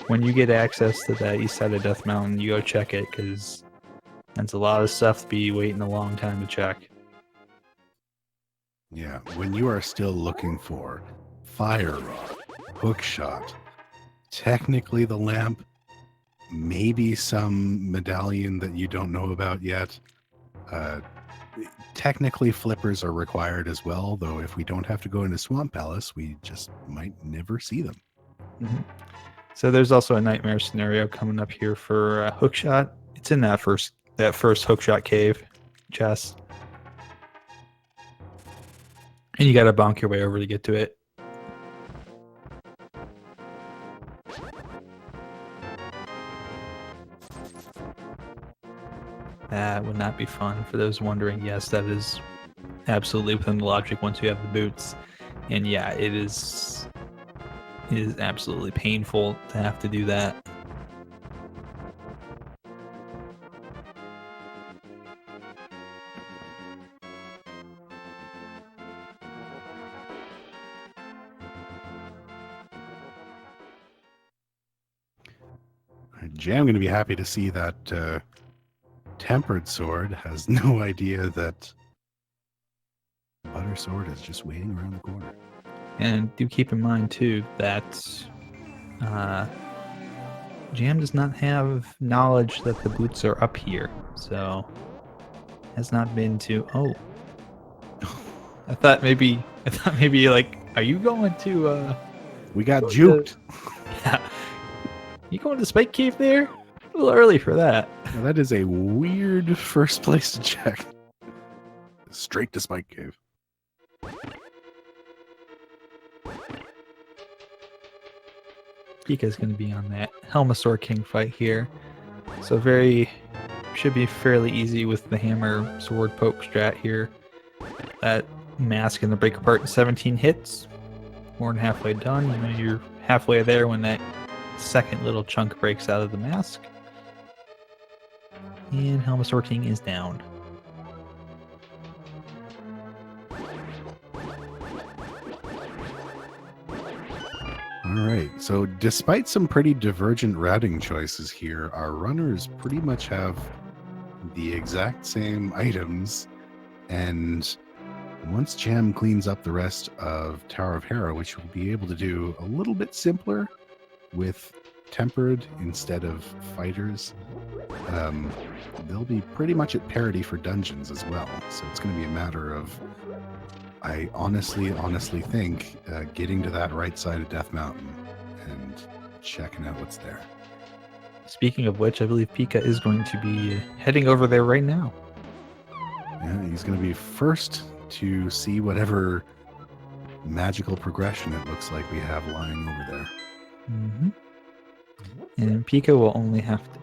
when you get access to that east side of Death Mountain, you go check it, because that's a lot of stuff to be waiting a long time to check. Yeah, when you are still looking for fire rod, hookshot, technically the lamp, maybe some medallion that you don't know about yet. Technically flippers are required as well, though if we don't have to go into Swamp Palace, we just might never see them. Mm-hmm. So there's also a nightmare scenario coming up here for hookshot. It's in that first hookshot cave chest, and you got to bonk your way over to get to it. that would not be fun. For those wondering, yes, that is absolutely within the logic once you have the boots. And yeah, it is absolutely painful to have to do that. Jam going to be happy to see that tempered sword has no idea that butter sword is just waiting around the corner. And do keep in mind too that Jam does not have knowledge that the boots are up here, so has not been to. Oh, I thought maybe like, are you going to? We got juked. Yeah, you going to Spike Cave there? A little early for that. Now, that is a weird first place to check. Straight to Spike Cave. Pika's going to be on that Helmasaur King fight here. So should be fairly easy with the hammer sword poke strat here. That mask going to break apart in 17 hits. More than halfway done. You know, you're halfway there when that second little chunk breaks out of the mask. And Helmasaur King is down. All right, so despite some pretty divergent routing choices here, our runners pretty much have the exact same items, and once Jam cleans up the rest of Tower of Hera, which we'll be able to do a little bit simpler with tempered instead of fighters, they'll be pretty much at parity for dungeons as well. So it's going to be a matter of, I honestly think, getting to that right side of Death Mountain and checking out what's there. Speaking of which, I believe Pika is going to be heading over there right now. Yeah, he's going to be first to see whatever magical progression it looks like we have lying over there. Mm-hmm. And Pika will only have to...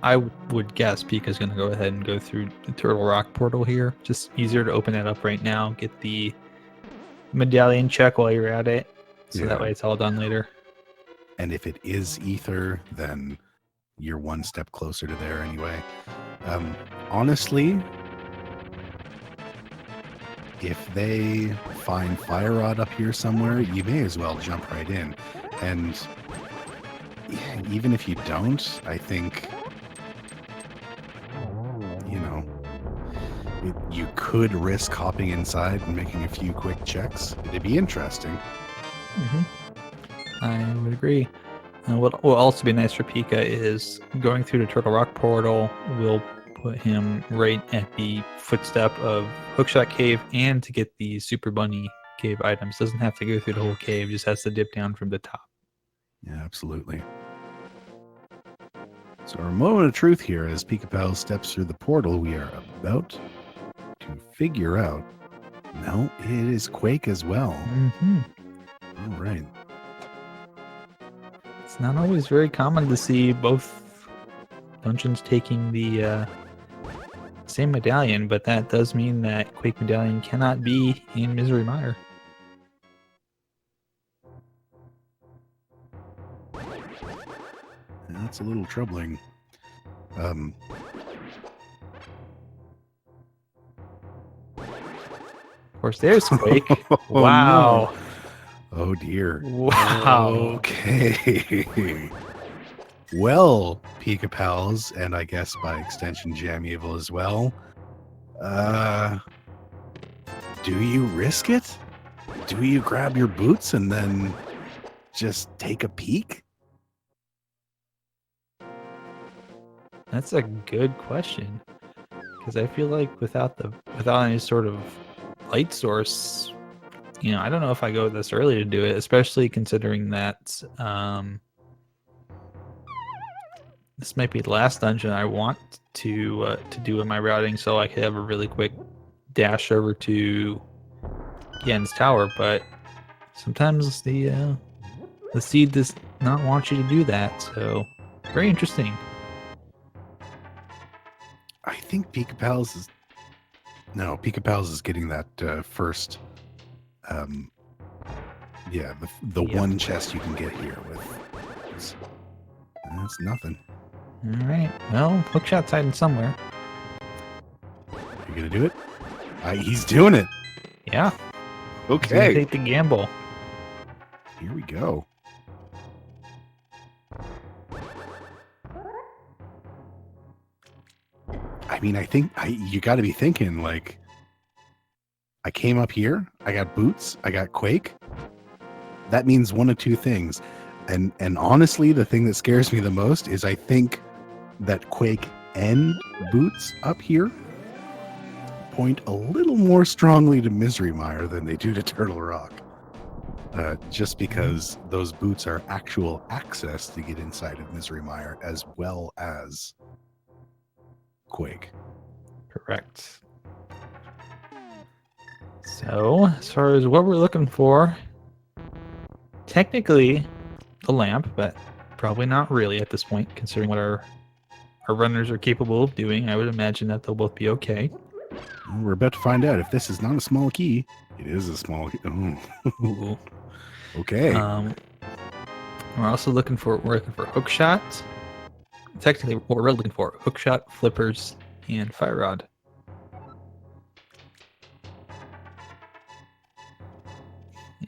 I would guess Pika's going to go ahead and go through the Turtle Rock portal here. Just easier to open it up right now. Get the medallion check while you're at it. So that way it's all done later. And if it is Ether, then you're one step closer to there anyway. Honestly, if they find Fire Rod up here somewhere, you may as well jump right in. And even if you don't, I think, you know, you could risk hopping inside and making a few quick checks. It'd be interesting. Mm-hmm. I would agree. What will also be nice for Pika is going through the Turtle Rock portal will put him right at the footstep of Hookshot Cave, and to get the Super Bunny Cave items. Doesn't have to go through the whole cave, just has to dip down from the top. Yeah, absolutely. So our moment of truth here, as Pikapals steps through the portal, we are about to figure out. No, it is Quake as well. Mm-hmm. All right. It's not always very common to see both dungeons taking the same medallion, but that does mean that Quake medallion cannot be in Misery Mire. That's a little troubling. Of course, there's Quake. Wow. No. Oh dear. Wow. Okay. Well, Pikapals, and I guess by extension JamEvil as well. Do you risk it? Do you grab your boots and then just take a peek? That's a good question, because I feel like without any sort of light source, you know, I don't know if I go this early to do it, especially considering that this might be the last dungeon I want to do in my routing, so I could have a really quick dash over to Yen's Tower. But sometimes the seed does not want you to do that, so very interesting. I think Pikapals is... No, Pikapals is getting that first... yeah, the Yep. one chest you can get here with... That's nothing. All right. Well, hookshot's hiding somewhere. You gonna do it? He's doing it. Yeah. He's gonna Okay. take the gamble. Here we go. I mean, I think you got to be thinking, like, I came up here, I got boots, I got Quake. That means one of two things. And honestly, the thing that scares me the most is I think that Quake and boots up here point a little more strongly to Misery Mire than they do to Turtle Rock. Just because those boots are actual access to get inside of Misery Mire as well as Quake. Correct. So, as far as what we're looking for, technically a lamp, but probably not really at this point, considering what our runners are capable of doing. I would imagine that they'll both be okay. We're about to find out if this is not a small key. It is a small key. Ooh. Okay. We're also looking for hookshot. Technically, what we're looking for: hookshot, flippers, and fire rod.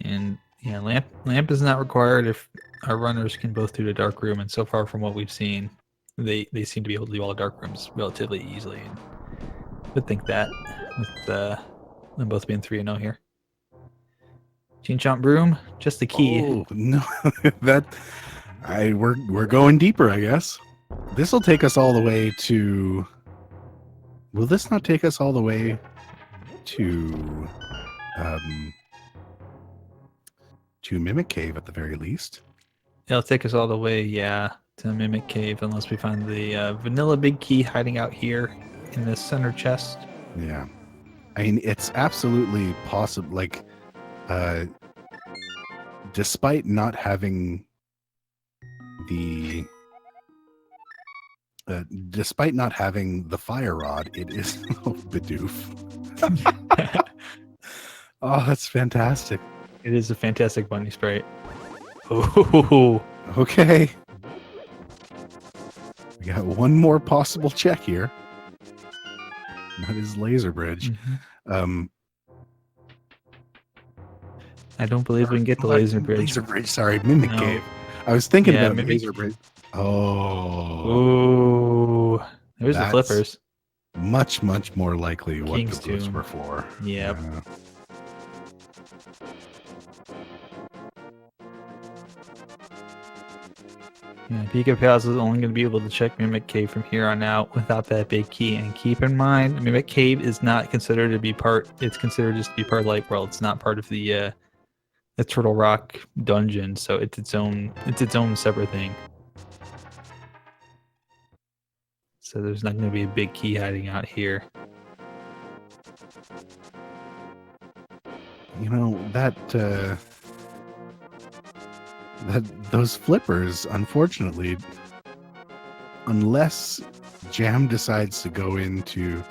And yeah, lamp is not required if our runners can both do the dark room. And so far, from what we've seen, they seem to be able to do all the dark rooms relatively easily. And I would think that with them both being 3-0 here. Chain Chomp Broom, just the key. Oh no, we're going deeper, I guess. This will take us all the way to. Will this not take us all the way to Mimic Cave at the very least? It'll take us all the way, yeah, to Mimic Cave, unless we find the vanilla big key hiding out here in the center chest. Yeah, I mean it's absolutely possible. Like, despite not having the fire rod, it is Bidoof. Oh, that's fantastic. It is a fantastic bunny sprite. Oh, Okay. We got one more possible check here. That is Laser Bridge. I don't believe we can get the laser bridge. Laser Bridge, sorry, Mimic No. Cave. I was thinking about Mimic... Laser Bridge. Oh. Ooh. There's the flippers. Much, much more likely what King's the boots Tomb. were for. Yep. Yeah, Pikapals is only going to be able to check Mimic Cave from here on out without that big key. And keep in mind, Mimic Cave is not considered to be part. It's considered just to be part of Light World. It's not part of the Turtle Rock dungeon, so it's its own separate thing. So there's not going to be a big key hiding out here. You know, those flippers, unfortunately, unless Jam decides to go into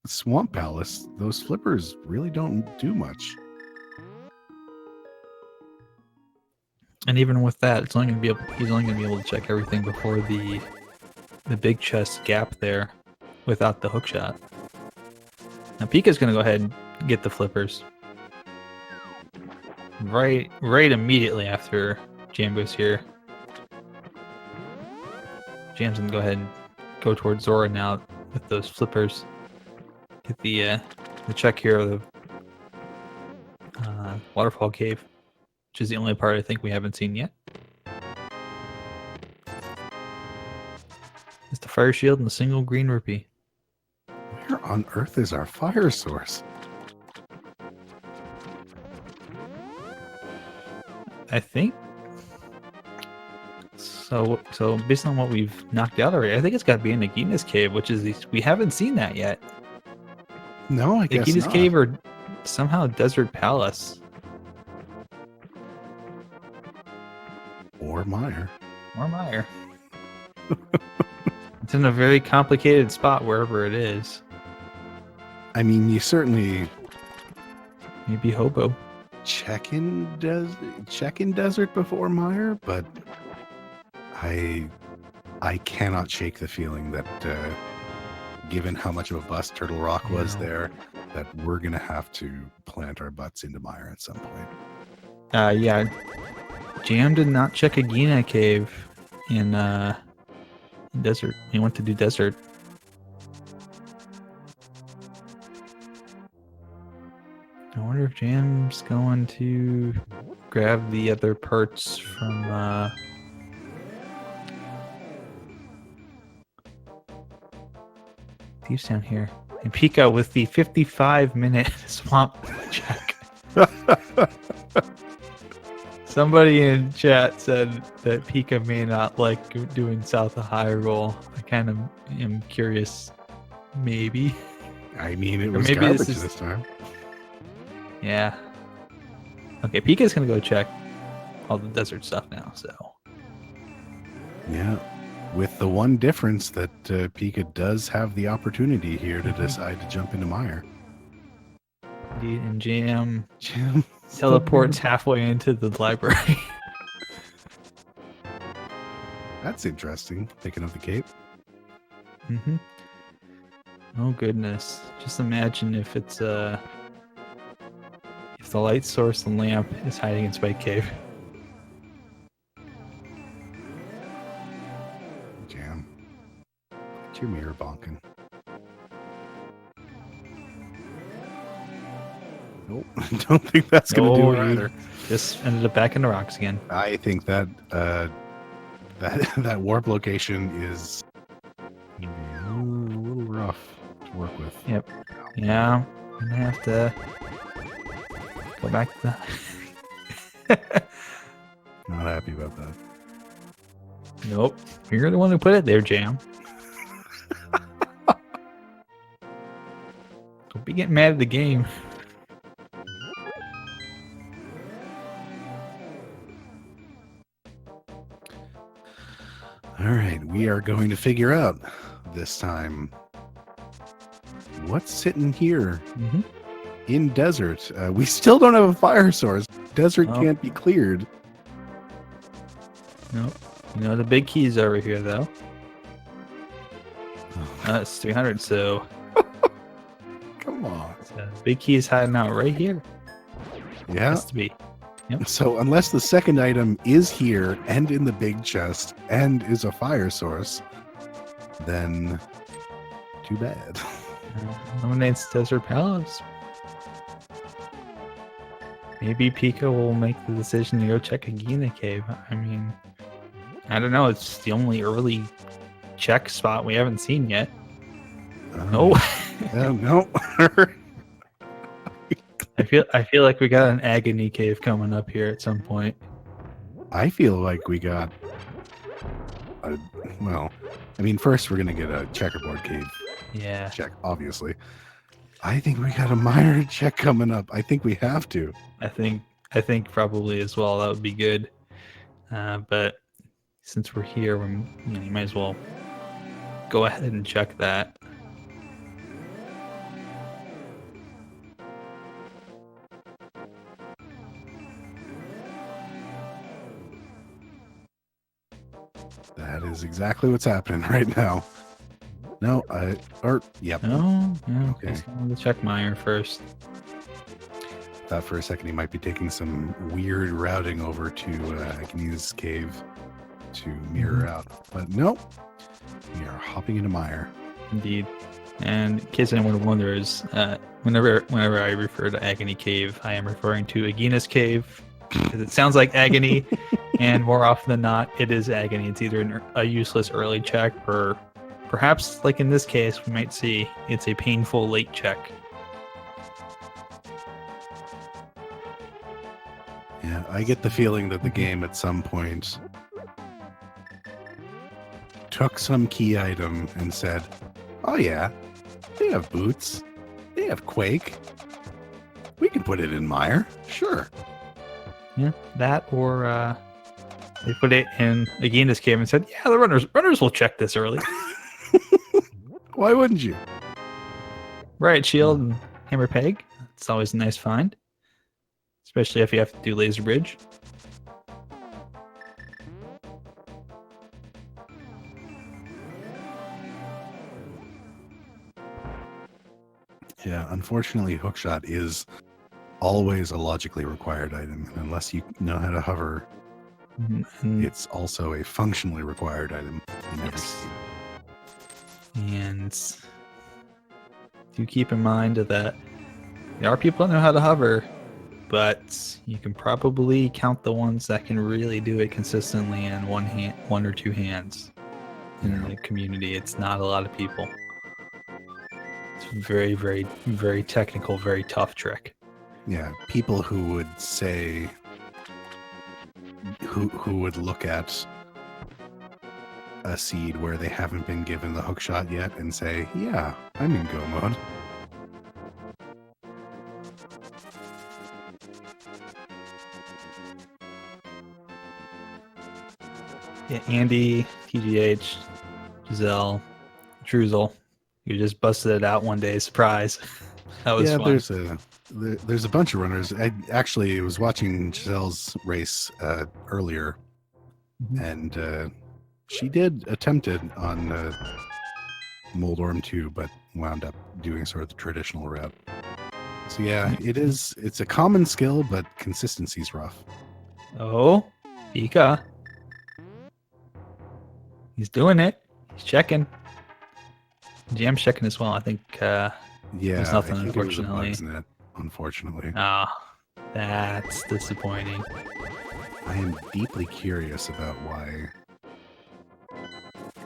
Swamp Palace, those flippers really don't do much. And even with that, he's only going to be able to check everything before the big chest gap there without the hookshot. Now Pika's going to go ahead and get the flippers. Right immediately after Jam goes here. Jam's going to go ahead and go towards Zora now with those flippers. Get the check here of the waterfall cave, which is the only part I think we haven't seen yet. It's the fire shield and the single green rupee. Where on earth is our fire source? I think so. Based on what we've knocked out already, I think it's got to be in Nagina's cave, which is we haven't seen that yet. No, I guess Nagina's not. cave or somehow Desert Palace Or Mire. or Mire. It's in a very complicated spot wherever it is. I mean, you certainly Maybe Hobo. check in desert before Mire, but I cannot shake the feeling that given how much of a bust Turtle Rock was there, that we're gonna have to plant our butts into Mire at some point. Yeah. Jam did not check a Gina cave in desert. He went to do desert. I wonder if Jam's going to grab the other parts from Thieves Town here. And Pika with the 55-minute swamp check. Somebody in chat said that Pika may not like doing South of Hyrule. I kind of am curious. Maybe. I mean, it Or was maybe garbage this is- this time. Yeah. Okay, Pika's gonna go check all the desert stuff now, so. Yeah, with the one difference that Pika does have the opportunity here to decide to jump into Mire. Indeed, and Jam Jam teleports halfway into the library. That's interesting. Picking up the cape. Mm-hmm. Oh goodness! Just imagine if it's if the light source and lamp is hiding in Spike Cave. Jam. Get your mirror bonking. Nope. Don't think that's going to do it either. Just ended up back in the rocks again. I think that that warp location is a little rough to work with. Yep. Yeah. I'm gonna have to go back to the. Not happy about that. Nope. You're the one who put it there, Jam. Don't be getting mad at the game. All right, we are going to figure out this time what's sitting here Mm-hmm. in desert. We still don't have a fire source. Desert Oh. can't be cleared. Nope. You know the big key's over here, though. It's 300, so Come on. big key is hiding out right here. Yeah. Has to be. So unless the second item is here and in the big chest and is a fire source, then too bad. Eliminates Desert Palace. Maybe Pika will make the decision to go check a Gina cave. I mean, I don't know. It's the only early check spot we haven't seen yet. No. No. I feel like we got an agony cave coming up here at some point. I feel like we got well, I mean, first we're gonna get a checkerboard cave Yeah. check, obviously. I think we got a minor check coming up. I think we have to. I think probably as well. That would be good. But since we're here, you might as well go ahead and check that. That is exactly what's happening right now. No, yep. Oh, yeah. Okay. Just wanted to check Meyer first. Thought for a second he might be taking some weird routing over to Agni's cave to mirror out. But nope. We are hopping into Mire. Indeed. And in case anyone wonders, whenever I refer to Agony Cave, I am referring to Agina's Cave, because it sounds like agony, and more often than not, it is agony. It's either a useless early check, or perhaps, like in this case, we might see it's a painful late check. Yeah, I get the feeling that the game at some point took some key item and said, oh yeah, they have boots. They have Quake. We can put it in Mire. Sure. Yeah, that or they put it in Agina's Cave and said, yeah, the runners will check this early. Why wouldn't you? Right, shield and hammer peg. It's always a nice find. Especially if you have to do laser bridge. Yeah, unfortunately, hookshot is always a logically required item. And unless you know how to hover, And it's also a functionally required item. In every yes. speed. And do keep in mind that there are people that know how to hover, but you can probably count the ones that can really do it consistently in one or two hands in the community. It's not a lot of people. It's very, very, very technical, very tough trick. Yeah, people who would say, who would look at a seed where they haven't been given the hookshot yet and say, yeah, I'm in go mode. Yeah, Andy, TGH, Giselle, Truzel. You just busted it out one day, surprise. That was fun. There's a bunch of runners. I actually was watching Giselle's race earlier, and she did attempt it on Moldorm 2, but wound up doing sort of the traditional route. So yeah, it's a common skill, but consistency's rough. Oh, Pika. He's doing it. He's checking. Jam's checking as well. I think there's nothing, I think unfortunately. It was a bugs net, unfortunately. Ah, that's disappointing. I am deeply curious about why.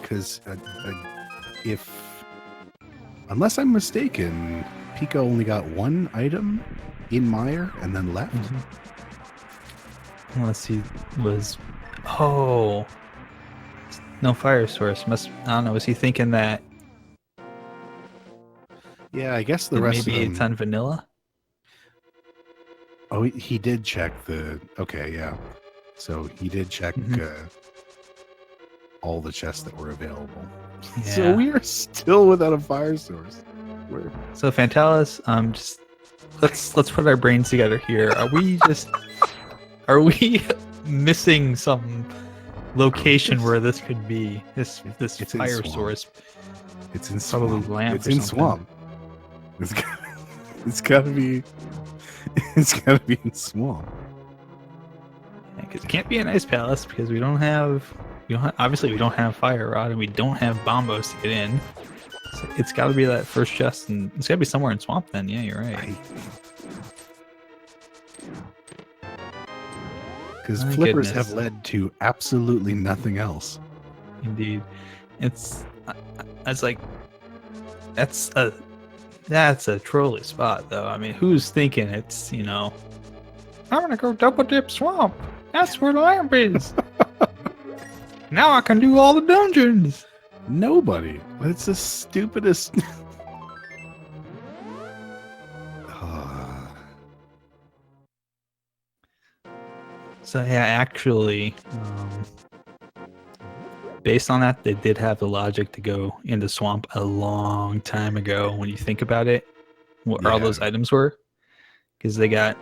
Because unless I'm mistaken, Pika only got one item in Mire and then left. Unless he was, no fire source. I don't know. Was he thinking that? Yeah, I guess the rest maybe of them. It's on vanilla. Oh, he did check the. Okay, yeah. So he did check all the chests that were available. Yeah. So we are still without a fire source. So Fantalis, just let's put our brains together here. Are we missing some location where this could be? This fire source. It's in probably swamp. lamp. It's in swamp. It's gotta be. It's gotta be in swamp. Because it can't be an ice palace because we don't have fire rod and we don't have bombos to get in. So it's got to be that first chest, and it's got to be somewhere in swamp. Then yeah, you're right. Because flippers have led to absolutely nothing else. Indeed, it's like that's a trolley spot though. I mean, who's thinking it's I'm gonna go double dip swamp. That's where the lamp is. Now I can do all the dungeons. Nobody. That's the stupidest. So yeah, actually, based on that, they did have the logic to go into swamp a long time ago. When you think about it, what all those items were, because they got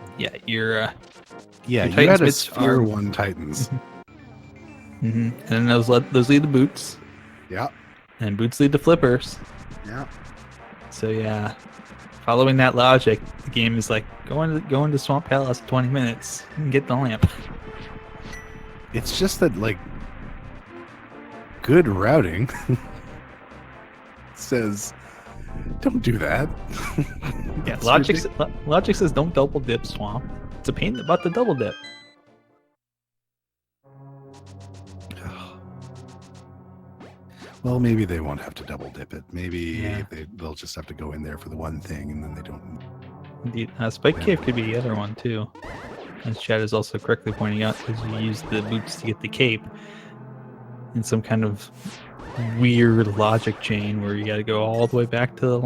your you had a Sphere 1 Titans. And then those lead the boots. Yeah. And boots lead to flippers. Yeah. So yeah, following that logic, the game is like go into Swamp Palace 20 minutes and get the lamp. It's just that good routing says don't do that. Yeah, logic says don't double dip swamp. It's a pain in the butt to double dip. Well, maybe they won't have to double dip it. Maybe they'll just have to go in there for the one thing, and then they don't. Indeed, Spike Cave could be the other one too. As Chad is also correctly pointing out, because you use the boots to get the cape in some kind of weird logic chain where you got to go all the way back to the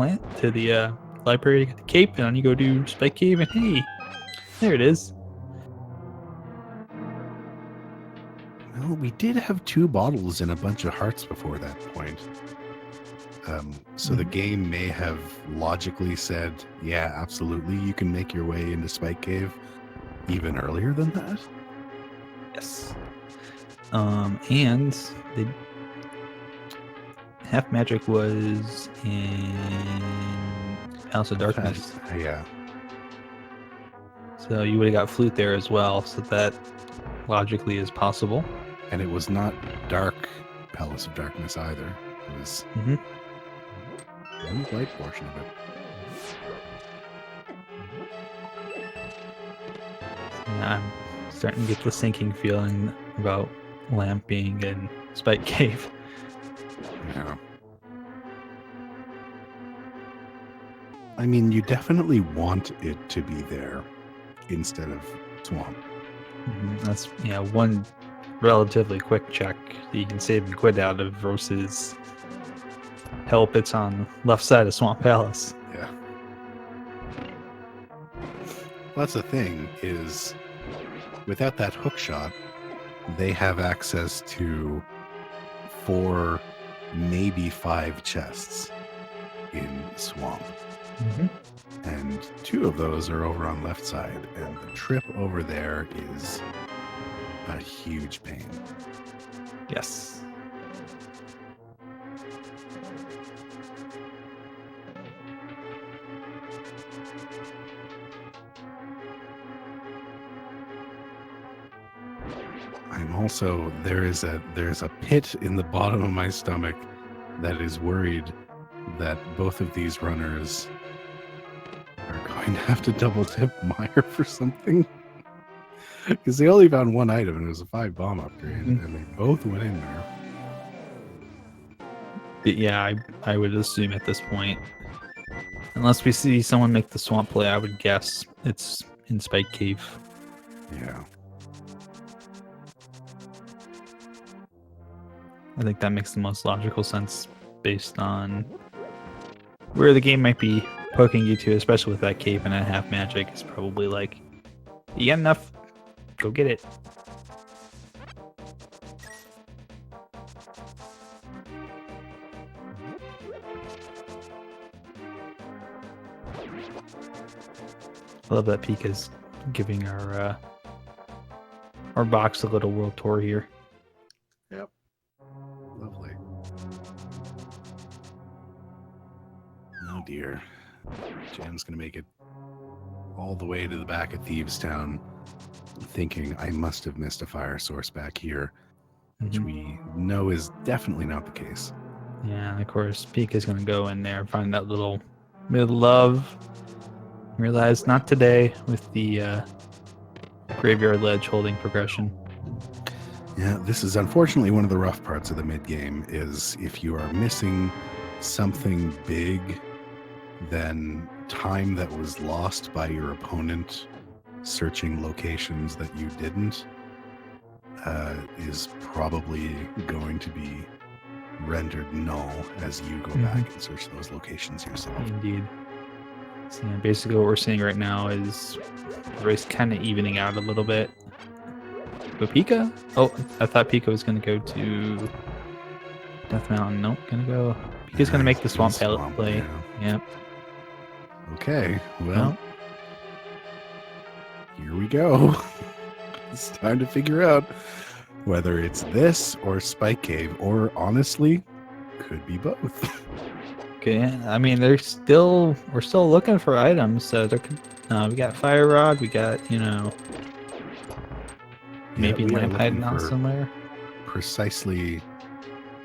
library to get the cape, and then you go do Spike Cave, and hey, there it is. Well, we did have 2 bottles and a bunch of hearts before that point. So the game may have logically said, yeah, absolutely, you can make your way into Spike Cave even earlier than that. Yes. And the half magic was in House of Darkness. Yeah. So you would have got flute there as well. So that logically is possible. And it was not Dark Palace of Darkness either. It was the light portion of it. Yeah, I'm starting to get the sinking feeling about Lamp being in Spike Cave. Yeah. I mean, you definitely want it to be there instead of Swamp. That's one relatively quick check that you can save and quit out of versus help. It's on left side of Swamp Palace. Yeah. Well, that's the thing is, without that hookshot, they have access to 4, maybe 5 chests in Swamp. And 2 of those are over on left side, and the trip over there is a huge pain. Yes. I'm also there's a pit in the bottom of my stomach that is worried that both of these runners are going to have to double tip Mire for something. Because they only found 1 item and it was a 5 bomb upgrade, and they both went in there. But yeah, I would assume at this point, unless we see someone make the swamp play, I would guess it's in Spike Cave. Yeah. I think that makes the most logical sense based on where the game might be poking you to, especially with that cave and a half magic. It's probably like, you got enough, go get it. I love that Pika's giving our box a little world tour here. Yep. Lovely. Oh dear. Jam's gonna make it all the way to the back of Thieves Town, thinking I must have missed a fire source back here, which we know is definitely not the case. Yeah, and of course, Pika's gonna go in there, find that little middle of, realize not today with the graveyard ledge holding progression. Yeah, this is unfortunately one of the rough parts of the mid-game, is if you are missing something big, then time that was lost by your opponent searching locations that you didn't is probably going to be rendered null as you go back and search those locations yourself. Indeed. So yeah, basically what we're seeing right now is the race kind of evening out a little bit. But Pika? Oh, I thought Pika was going to go to Death Mountain. Nope, Pika's going to make the Swamp Palette play. Yeah. Yep. Okay, well, here we go. It's time to figure out whether it's this or Spike Cave, or honestly, could be both. Okay, I mean, we're still looking for items. So there could, we got Fire Rod, we got, maybe Lamp hiding out somewhere. Precisely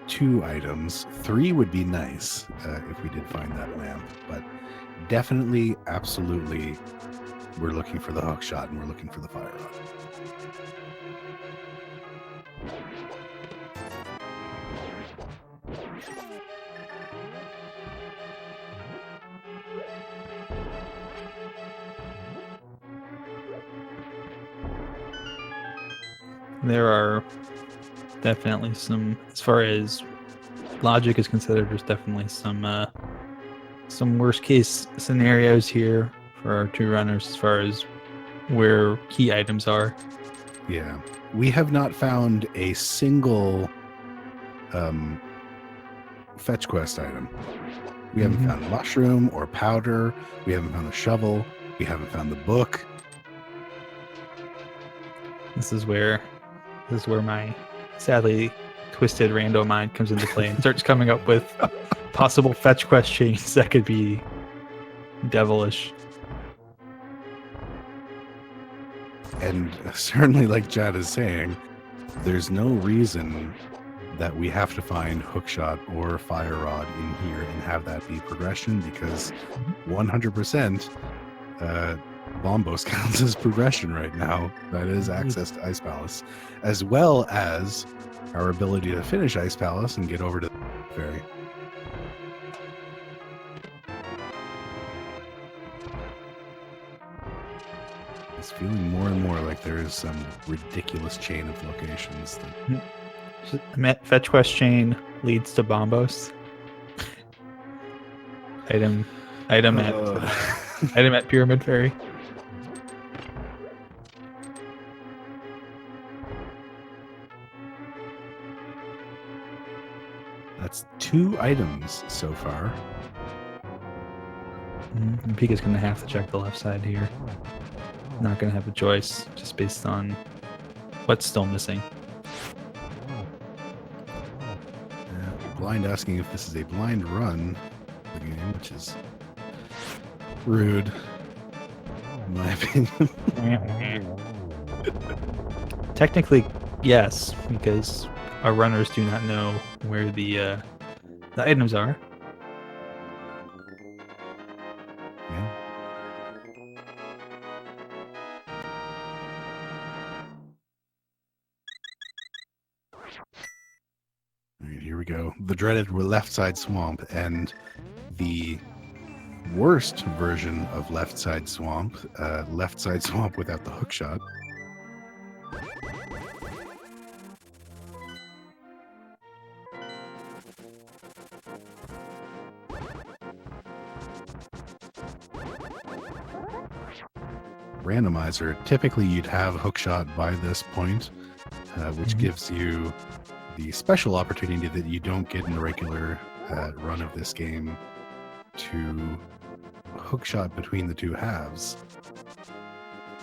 2 items. 3 would be nice if we did find that lamp, but definitely, absolutely, we're looking for the hookshot and we're looking for the Fire Rod. There are definitely some, as far as logic is considered, there's definitely some worst case scenarios here for our 2 runners as far as where key items are. fetch quest item. We haven't found a mushroom or powder. We haven't found a shovel. We haven't found the book. This is where my sadly twisted rando mind comes into play and starts coming up with possible fetch quest chains that could be devilish. And certainly, like Jad is saying, there's no reason that we have to find hookshot or fire rod in here and have that be progression, because 100% Bombos counts as progression right now. That is access to Ice Palace, as well as our ability to finish Ice Palace and get over to the ferry. It's feeling more and more like there is some ridiculous chain of locations. Fetch quest chain leads to Bombos. Item at Pyramid Ferry. That's 2 items so far. Pika's gonna have to check the left side here. Not gonna have a choice, just based on what's still missing. Blind asking if this is a blind run of the game, which is rude, in my opinion. Technically, yes, because our runners do not know where the items are. Yeah. All right, here we go. The dreaded left side swamp, and the worst version of left side swamp without the hookshot. Randomizer, typically you'd have hookshot by this point, which gives you the special opportunity that you don't get in the regular run of this game to hookshot between the 2 halves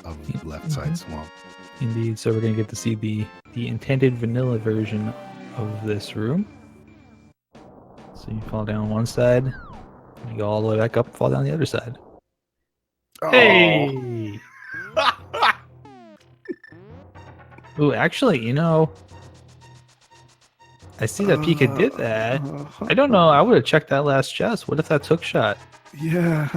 of left side swamp. Indeed, so we're going to get to see the intended vanilla version of this room. So you fall down one side, you go all the way back up, fall down the other side. Oh. Hey! Ooh, actually, I see that Pika did that. I don't know. I would have checked that last chest. What if that's hookshot? Yeah.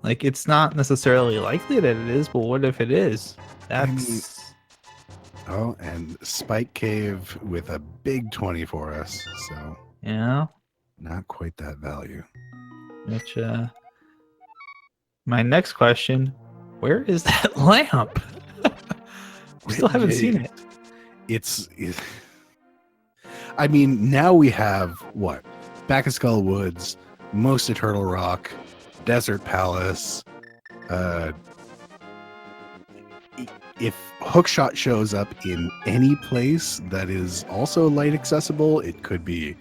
Like, it's not necessarily likely that it is, but what if it is? That's... Oh, and Spike Cave with a big 20 for us. So, yeah. Not quite that value. Which, my next question, where is that lamp? We still haven't seen it. I mean, now we have what? Back of Skull Woods, most of Turtle Rock, Desert Palace. If hookshot shows up in any place that is also light accessible, it could be,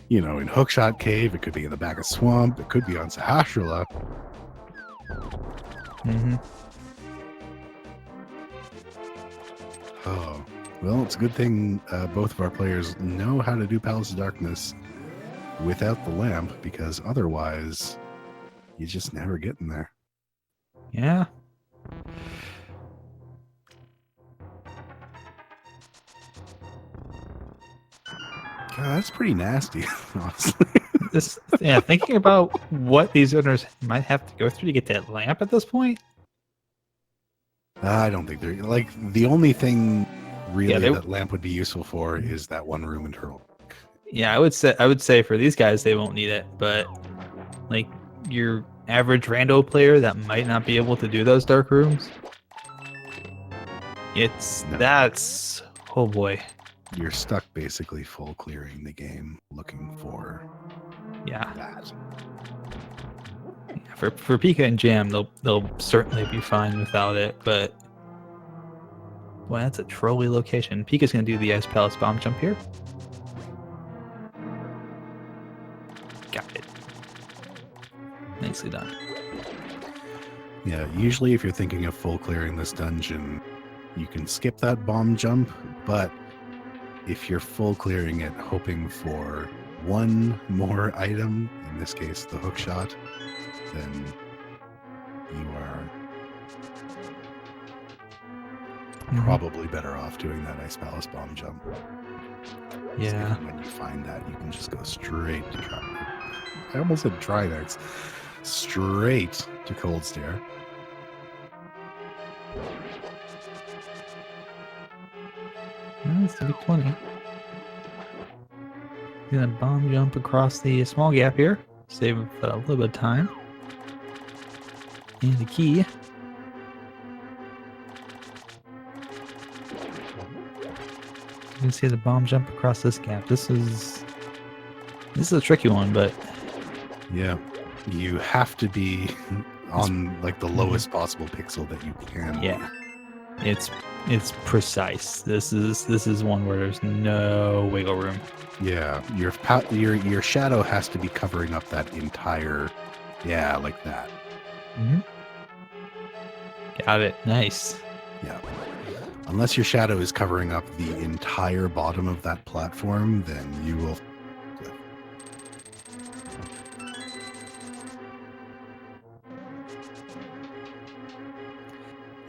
in Hookshot Cave, it could be in the back of Swamp, it could be on Sahasrahla. Oh, well, it's a good thing both of our players know how to do Palace of Darkness without the lamp, because otherwise you just never get in there. Yeah. God, that's pretty nasty, honestly. Thinking about what these owners might have to go through to get that lamp at this point. I don't think they're the only thing really that lamp would be useful for is that one room in Turtle. Yeah, I would say for these guys they won't need it, but like your average rando player that might not be able to do those dark rooms, that's oh boy. You're stuck basically full clearing the game looking for that. For Pika and Jam, they'll certainly be fine without it, but well, that's a trolley location. Pika's gonna do the Ice Palace bomb jump here. Nicely done. Yeah, usually if you're thinking of full clearing this dungeon, you can skip that bomb jump, but if you're full clearing it hoping for one more item, in this case the hookshot, then you are probably better off doing that Ice Palace bomb jump. Yeah. And when you find that, you can just go straight to I almost said Tridex. Straight to Cold Stare. That's a big 20. Gonna bomb jump across the small gap here. Save a little bit of time. And the key. You can see the bomb jump across this gap. This is a tricky one, but yeah, you have to be on like the lowest possible pixel that you can. Yeah, it's precise. This is one where there's no wiggle room. Yeah, your shadow has to be covering up that entire, like that. Got it. Nice. Yeah. Unless your shadow is covering up the entire bottom of that platform, then you will.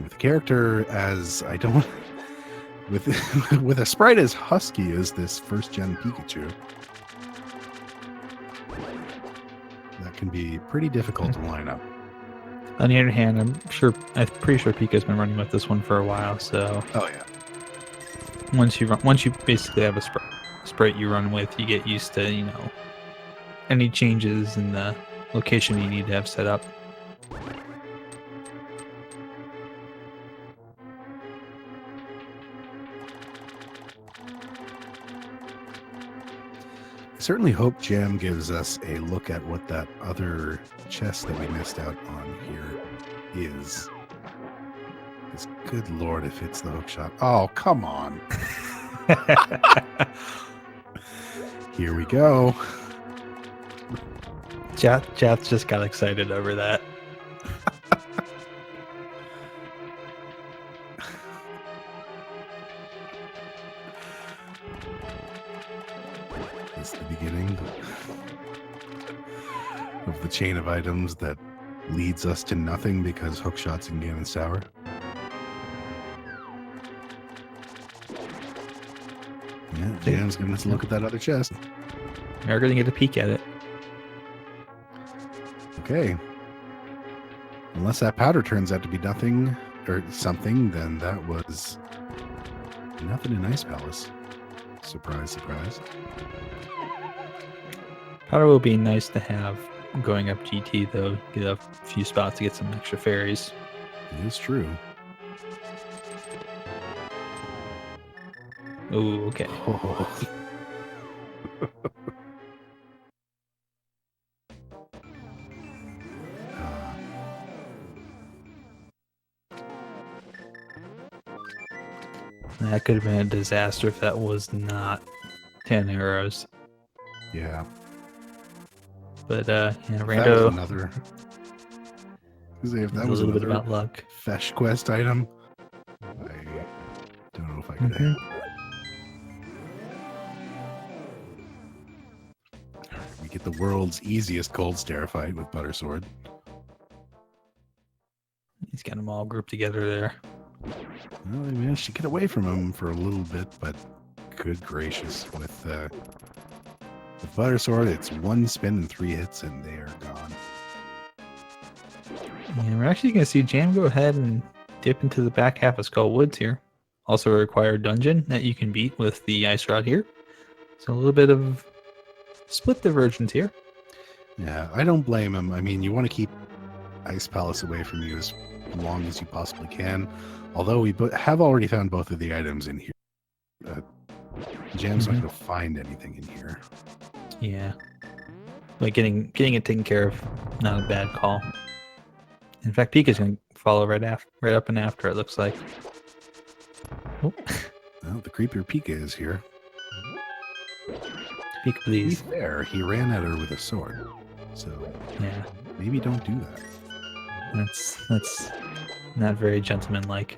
With a character as I don't. With a sprite as husky as this first gen Pikachu, that can be pretty difficult to line up. On the other hand, I'm pretty sure Pika's been running with this one for a while. So oh yeah, once you basically have a sprite you run with, you get used to any changes in the location you need to have set up. I certainly hope Jam gives us a look at what that other chest that we missed out on here is. Because good lord, if it's the hookshot. Oh, come on. Here we go. Chat's just got excited over that. It's the beginning of the chain of items that leads us to nothing because hookshots in Ganon Sour. Yeah, Jam's giving us a look at that other chest. We're going to get a peek at it. Okay. Unless that powder turns out to be nothing or something, then that was nothing in Ice Palace. Surprise, surprise. Powder will be nice to have going up GT, though. Get a few spots to get some extra fairies. It is true. Oh, okay. Oh. That could have been a disaster if that was not 10 arrows. Yeah. But, Rando... That was another... If that was a little bit another about luck. Fesh quest item, I don't know if I could have. We get the world's easiest cold stare fight with Butter Sword. He's got them all grouped together there. Well, I managed to get away from him for a little bit, but good gracious. With Butter Sword, it's one spin and 3 hits, and they are gone. And we're actually going to see Jam go ahead and dip into the back half of Skull Woods here. Also a required dungeon that you can beat with the Ice Rod here. So a little bit of split divergence here. Yeah, I don't blame him. I mean, you want to keep Ice Palace away from you as long as you possibly can. Although we have already found both of the items in here. Jam's not going to find anything in here. Yeah. But getting it taken care of, not a bad call. In fact, Pika's going to follow right up and after, it looks like. Oh. Well, the creepier Pika is here. Pika, please. To be fair, he ran at her with a sword. So, yeah. Maybe don't do that. That's not very gentlemanlike.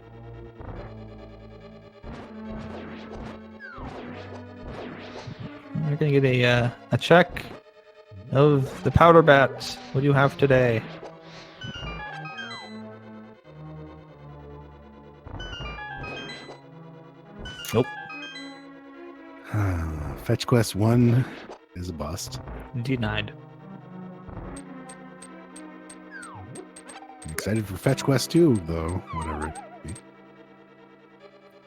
We're gonna get a check of the powder bats. What do you have today? Nope. Fetch quest 1 is a bust. Denied. I'm excited for fetch quest 2, though, whatever it be.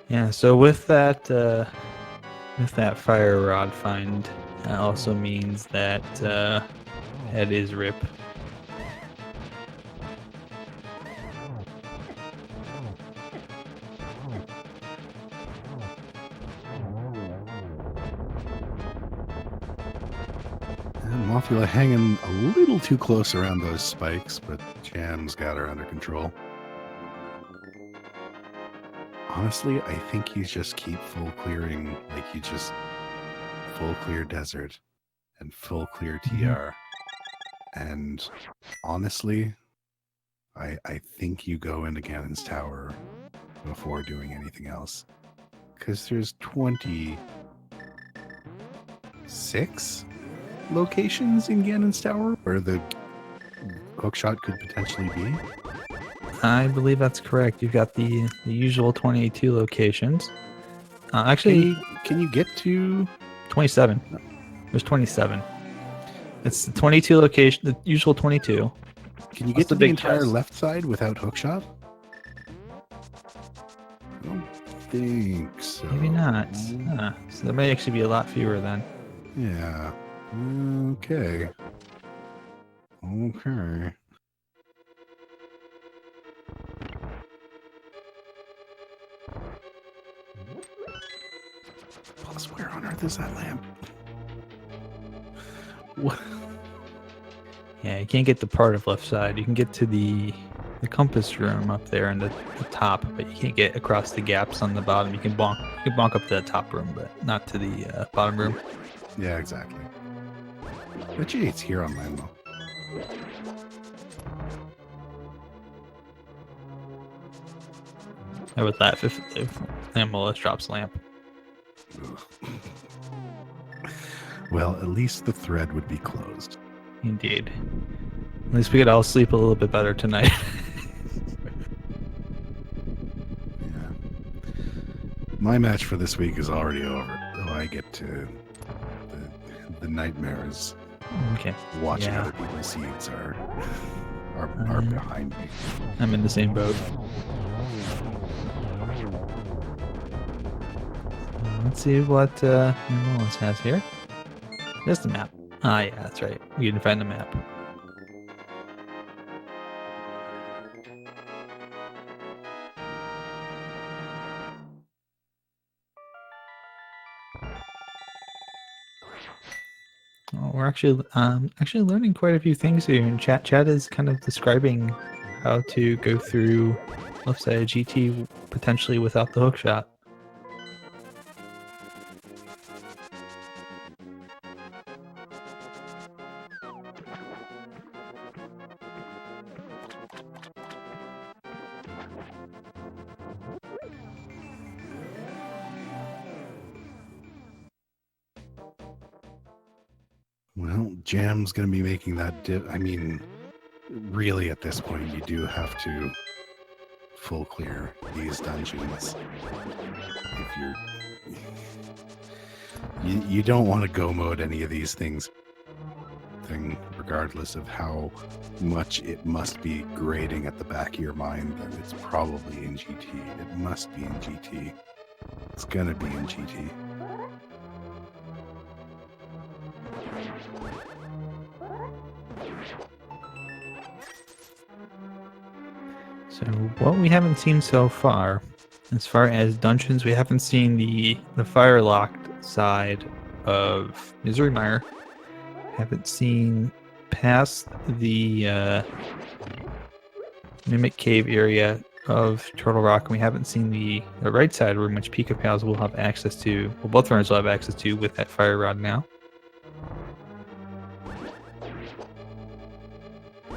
Yeah. So with that fire rod find, that also means that head is rip. Mothula hanging a little too close around those spikes, but Jam's got her under control. Honestly, I think you just keep full clearing, like you just full clear desert and full clear TR. And honestly, I think you go into Ganon's Tower before doing anything else. Because there's 26 locations in Ganon's Tower where the hookshot could potentially be. I believe that's correct. You've got the usual 22 locations. Actually, can you get to 27? There's 27. It's the 22 location, the usual 22. Can you get to the entire left side without hookshot? I don't think so. Maybe not. So there may actually be a lot fewer then. Yeah. Okay. Plus, where on earth is that lamp? What? Yeah, you can't get the part of left side. You can get to the compass room up there in the top, but you can't get across the gaps on the bottom. You can bonk up to the top room, but not to the bottom room. Yeah, exactly. Bet you it's here on land though. I would laugh if Lambolas drops lamp. Well, at least the thread would be closed. Indeed. At least we could all sleep a little bit better tonight. Yeah. My match for this week is already over. So I get to the nightmares. Okay. Watching other people's seeds are behind me. I'm in the same boat. Let's see what Lambolas has here. There's the map. Ah, yeah, that's right. We can find the map. Oh, we're actually learning quite a few things here in chat. Chat is kind of describing how to go through left side of GT potentially without the hookshot. Well, Jam's going to be making that dip. I mean, really at this point, you do have to full clear these dungeons. If you don't want to go mode any of these things, regardless of how much it must be grating at the back of your mind that it's probably in GT. It must be in GT. It's going to be in GT. So what we haven't seen so far, as far as dungeons, we haven't seen the fire locked side of Misery Mire. Haven't seen past the Mimic Cave area of Turtle Rock, and we haven't seen the right side room, which Pikapals will have access to. Well, both runners will have access to with that fire rod now.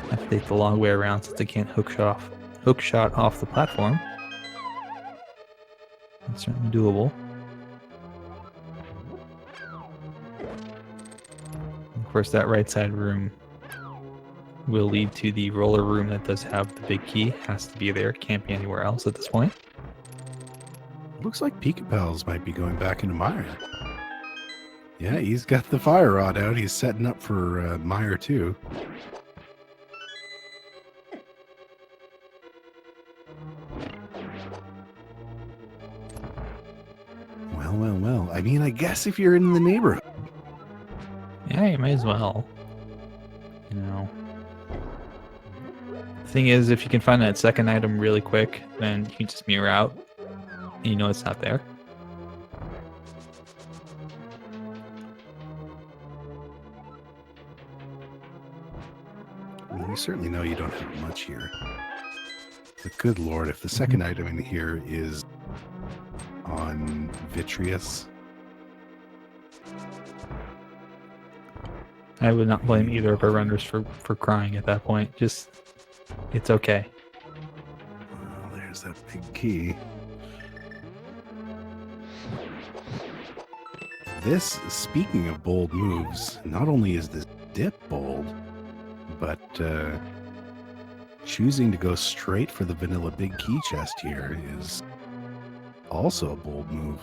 Have to take the long way around since they can't hookshot off the platform. It's certainly doable. Of course, that right side room will lead to the roller room that does have the big key. Has to be there. Can't be anywhere else at this point. Looks like Pikapals might be going back into Mire. Yeah, he's got the fire rod out. He's setting up for Mire too. Well. I mean, I guess if you're in the neighborhood. Yeah, you might as well. You know. The thing is, if you can find that second item really quick, then you can just mirror out. And you know it's not there. I mean, you certainly know you don't have much here. But good lord, if the second item in here is on Vitreous. I would not blame either of our runners for crying at that point. Just, it's okay. Well, there's that big key. This, speaking of bold moves, not only is this dip bold, but choosing to go straight for the vanilla big key chest here is also a bold move.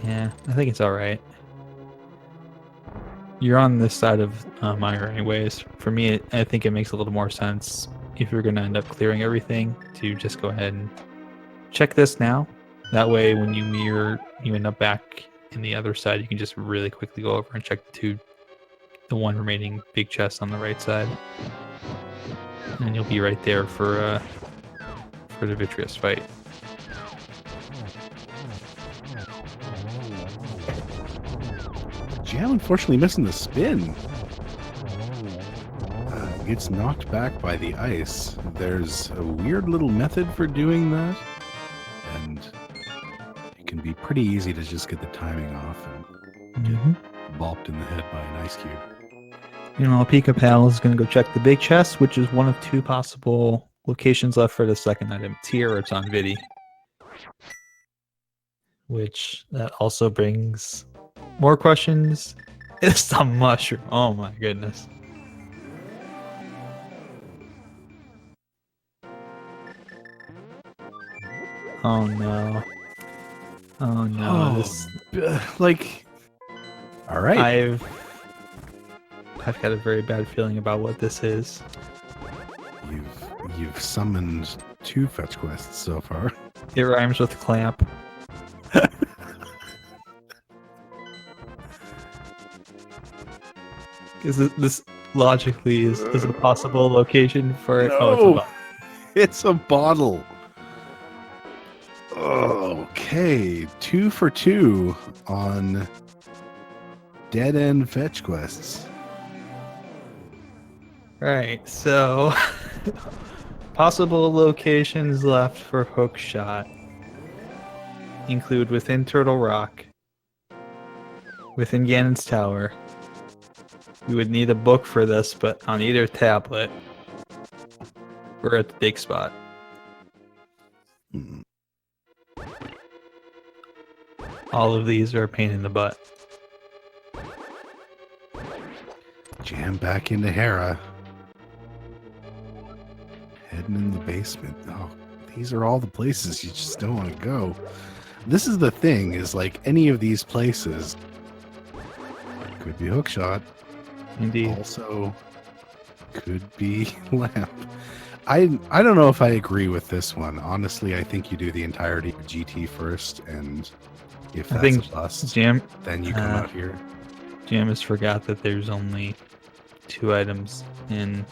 Yeah, I think it's alright. You're on this side of Mire anyways. For me, I think it makes a little more sense if you're going to end up clearing everything to just go ahead and check this now. That way, when you mirror, you end up back in the other side, you can just really quickly go over and check the one remaining big chest on the right side. And you'll be right there for the Vitreous fight. Jam unfortunately missing the spin. Gets knocked back by the ice. There's a weird little method for doing that. And it can be pretty easy to just get the timing off and get bopped in the head by an ice cube. Meanwhile, Pikapal is going to go check the big chest, which is one of two possible locations left for the second item. It's here or it's on Vidi. Which that also brings more questions. It's the mushroom. Oh my goodness. Oh no. Oh no. Like, all right. I've got a very bad feeling about what this is. You've summoned 2 fetch quests so far. It rhymes with clamp. Because this logically is a possible location for it. No, Oh, it's a bottle. Okay, 2 for 2 on dead end fetch quests. Right, so possible locations left for hookshot include within Turtle Rock, within Ganon's Tower. We would need a book for this, but on either tablet or at the big spot. All of these are a pain in the butt. Jam back into Hera. Heading in the basement. Oh, these are all the places you just don't want to go. This is the thing, is like any of these places could be hookshot. Indeed. Also could be lamp. I don't know if I agree with this one. Honestly, I think you do the entirety of GT first, and if that's a bust, Jam, then you come out here. Jam has forgot that there's only 2 items in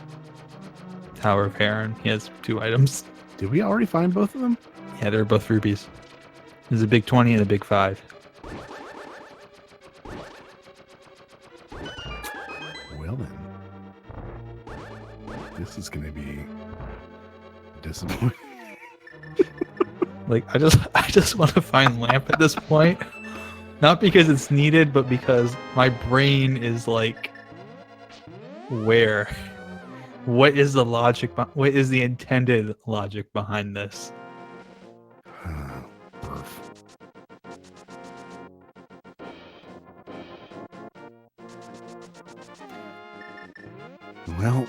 Tower of Heron. He has 2 items. Did we already find both of them? Yeah, they're both rubies. There's a big 20 and a big 5. Well then. This is going to be disappointing. Like, I just want to find lamp at this point. Not because it's needed, but because my brain is like where? What is the logic? What is the intended logic behind this? Burf. Well,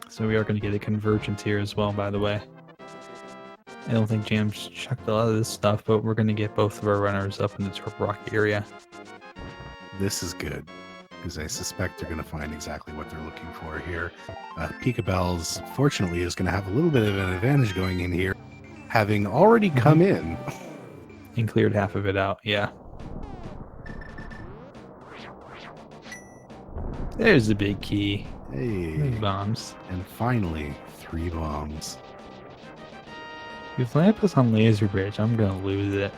so we are going to get a convergence here as well, by the way. I don't think Jam's checked a lot of this stuff, but we're going to get both of our runners up in the Turtle Rock area. this is good, because I suspect they're going to find exactly what they're looking for here. Pikapals, fortunately, is going to have a little bit of an advantage going in here, having already come in. And cleared half of it out, yeah. There's the big key. Hey, There's bombs. and finally, 3 bombs. If Lamp is on Laser Bridge, I'm gonna lose it.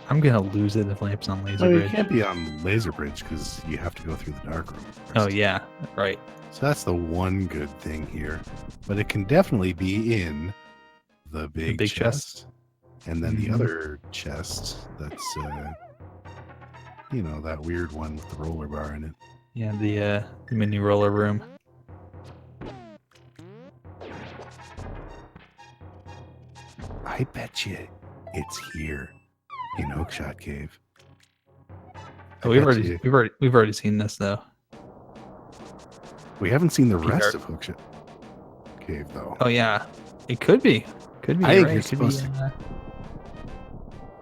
I'm gonna lose it if Lamp's on Laser Well, you Bridge. can't be on Laser Bridge because you have to go through the dark room first. Oh yeah, right. So that's the one good thing here. But it can definitely be in the big, big chest. And then Mhm. the other chest that's, you know, that weird one with the roller bar in it. Yeah, the mini roller room. I bet you it's here in Hookshot Cave. Oh, we've already seen this though. We haven't seen the Peter. rest of Hookshot Cave though. Oh yeah, it could be. Could be. I You're think right. you're It could be, supposed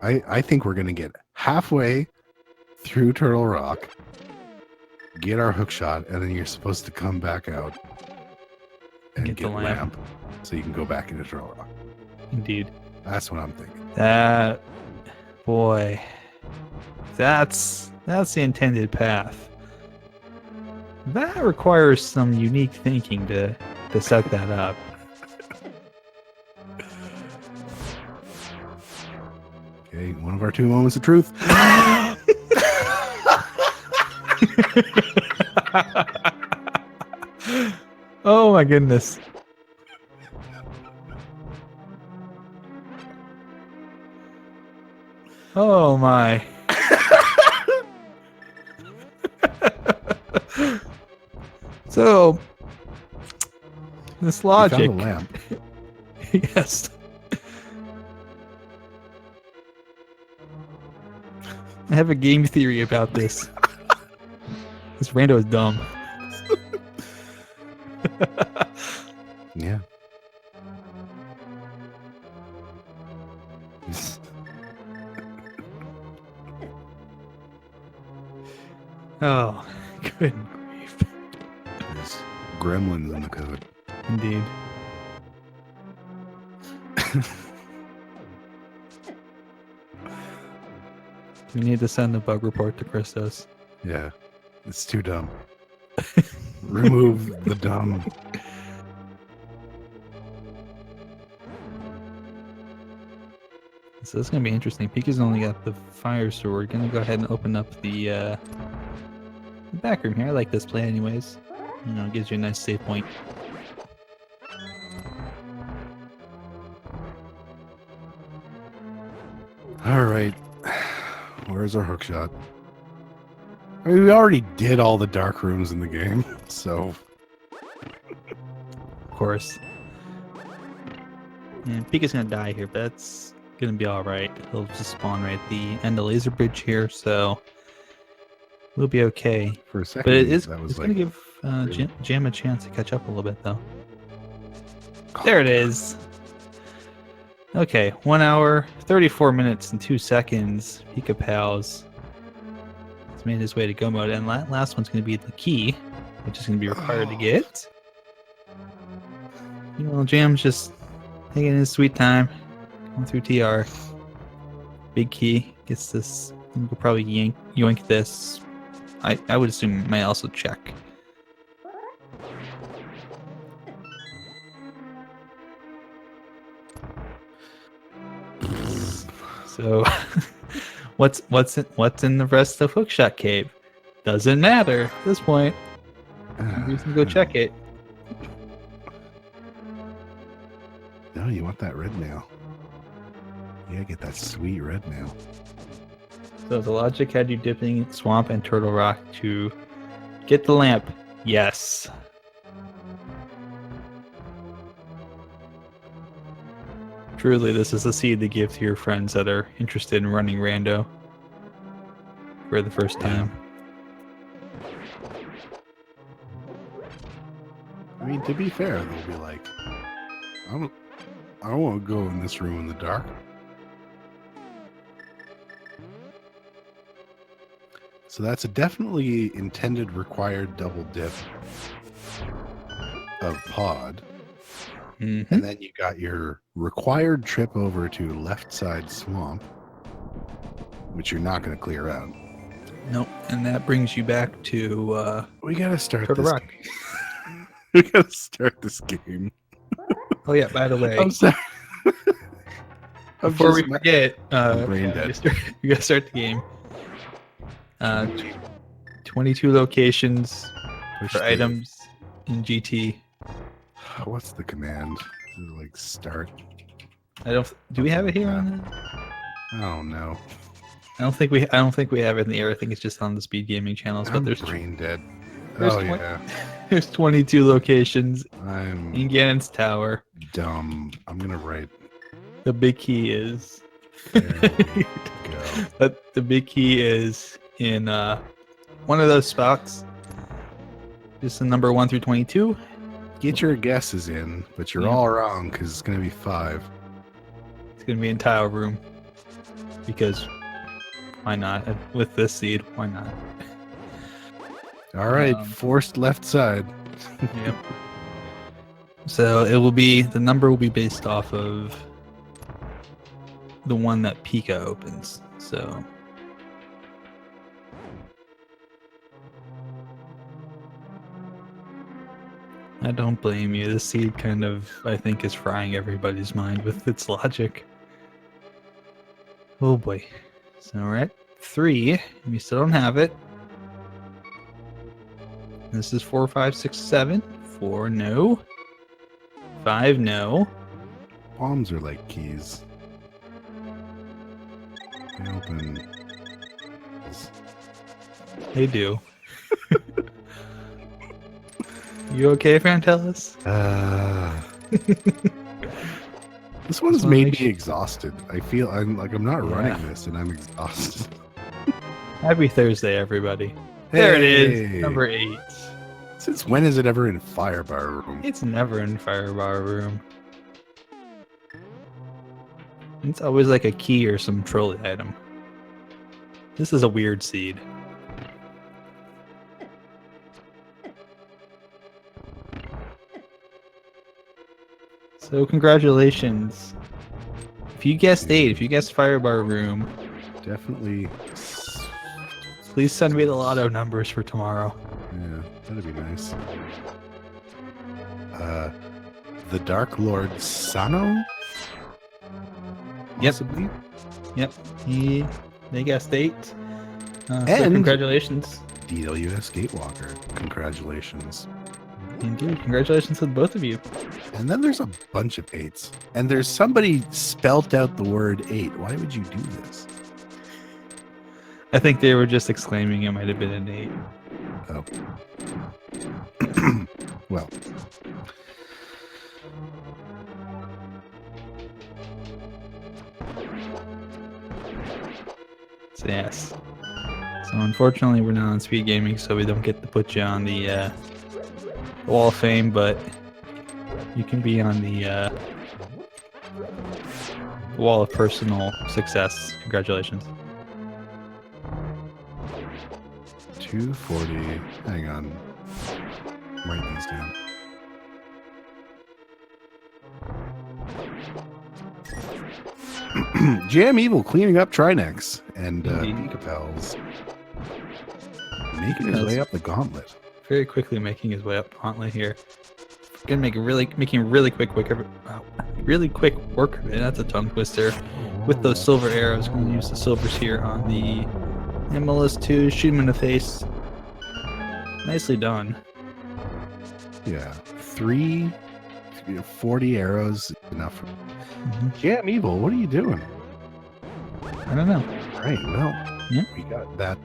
I think we're gonna get halfway through Turtle Rock, get our hook shot, and then you're supposed to come back out and Get get, the lamp. so you can go back into Turtle Rock. Indeed. That's what I'm thinking. That boy. That's the intended path. That requires some unique thinking to set that up. Okay, one of our 2 moments of truth. Oh my goodness. Oh my. So this We logic. found a lamp. Yes. I have a game theory about this. This rando is dumb. Yeah. Oh, good grief. There's gremlins in the code. Indeed. We need to send a bug report to Christos. Yeah. It's too dumb. Remove the dumb. So this is going to be interesting. Pika's only got the fire, so we're going to go ahead and open up the back room here. I like this play anyways. You know, it gives you a nice save point. All right. Where's our hook shot? I mean, we already did all the dark rooms in the game, so Of course. And Pika's going to die here, but that's going to be alright. He'll just spawn right at the end of Laser Bridge here, so we'll be okay. for a second, But it is that was it's like, going to give Jam a chance to catch up a little bit, though. There it is. Okay, 1 hour, 34 minutes, and 2 seconds. Pikapals has made his way to go mode, and last one's going to be the key, which is going to be required to get. You know, Jam's just taking his sweet time, going through TR. Big key gets this. We'll probably yoink this. I would assume might also check. So, what's in the rest of Hookshot Cave? Doesn't matter at this point. You can go check it. No, you want that red nail. Yeah, get that sweet red nail. So the logic had you dipping Swamp and Turtle Rock to get the lamp. Yes. Truly, this is a seed to give to your friends that are interested in running rando for the first time. I mean, to be fair, they'll be like, I don't want to go in this room in the dark. So that's a definitely intended required double dip of pod. Mm-hmm. And then you got your required trip over to left side swamp, which you're not going to clear out. Nope. And that brings you back to We got to start Turtle this Rock. game. We got to start this game. Oh yeah, by the way, I'm sorry. before we forget, brain dead. You gotta start the game. 22 locations Push for the- items in GT. What's the command? Is it like start? Do we have it here on the? I don't know. I don't think we have it in the air. I think it's just on the Speed Gaming channels. But I'm there's brain dead. there's Oh 20 yeah, there's 22 locations I'm in Ganon's Tower. dumb. I'm gonna write. The big key is There we go. but the big key is in one of those spots. Just the number 1 through 22. Get your guesses in, but you're Yeah. all wrong because it's gonna be 5. It's gonna be in tile room because why not? With this seed, why not? All right, Um, forced left side. Yep. So the number will be based off of the one that Pika opens. So I don't blame you. This seed kind of, I think, is frying everybody's mind with its logic. Oh boy. So we're at 3. We still don't have it. This is 4, 5, 6, 7. 4, no. 5, no. Bombs are like keys. They open. They do. You okay, Fantelis? This one's one made makes me you- exhausted. I feel I'm not Yeah. running this and I'm exhausted. Happy Thursday, everybody. There it is. Hey! Number 8. Since when is it ever in Firebar Room? It's never in Firebar Room. It's always like a key or some trolley item. This is a weird seed. So congratulations. If you guessed 8, if you guessed Firebar Room, Definitely. please send me the lotto numbers for tomorrow. Yeah, that'd be nice. The Dark Lord Sano? Yep. Possibly? Yep, they guessed 8. So And- congratulations. DWS Gatewalker. Congratulations. Indeed, congratulations to both of you. And then there's a bunch of 8s. And there's somebody spelt out the word 8. Why would you do this? I think they were just exclaiming it might have been an 8. Oh. Well. So yes. So unfortunately we're not on Speed Gaming, so we don't get to put you on the Wall of Fame, but you can be on the Wall of Personal Success. Congratulations. 240. Hang on. Write these down. JamEvil cleaning up Trinex and Indeed. Pikapals. Making his way up the gauntlet. Very quickly making his way up Gauntlet here. Gonna make really quick work of it. That's a tongue twister. With those silver arrows, gonna use the silvers here on the MLS2. Shoot him in the face. Nicely done. Yeah. 40 arrows enough. JamEvil, what are you doing? I don't know. Right, well, Yeah. We got that.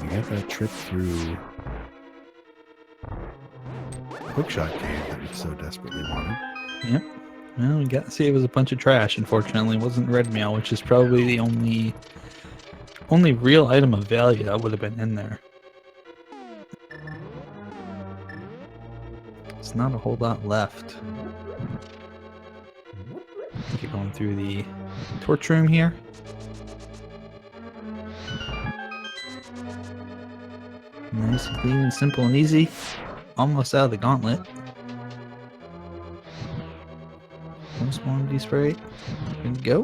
We got that trip through Hookshot Cave that we so desperately wanted. Yep. Well, we got to see it was a bunch of trash. Unfortunately, it wasn't red mail, which is probably the only real item of value that would have been in there. It's not a whole lot left. Keep going through the torch room here. Nice, clean, simple, and easy. Almost out of the gauntlet. One small spray. Good to go.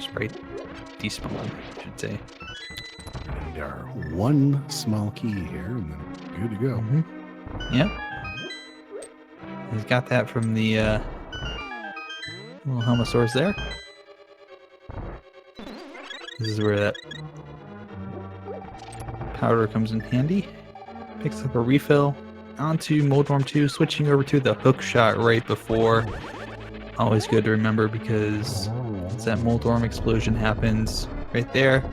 Spray despawn, I should say. We need our one small key here, and then good to go. Yep. He's got that from the little Helmosaurus there. This is where that powder comes in handy. Picks up a refill. Onto Moldorm 2, switching over to the hookshot right before. Always good to remember because once that Moldorm explosion happens right there,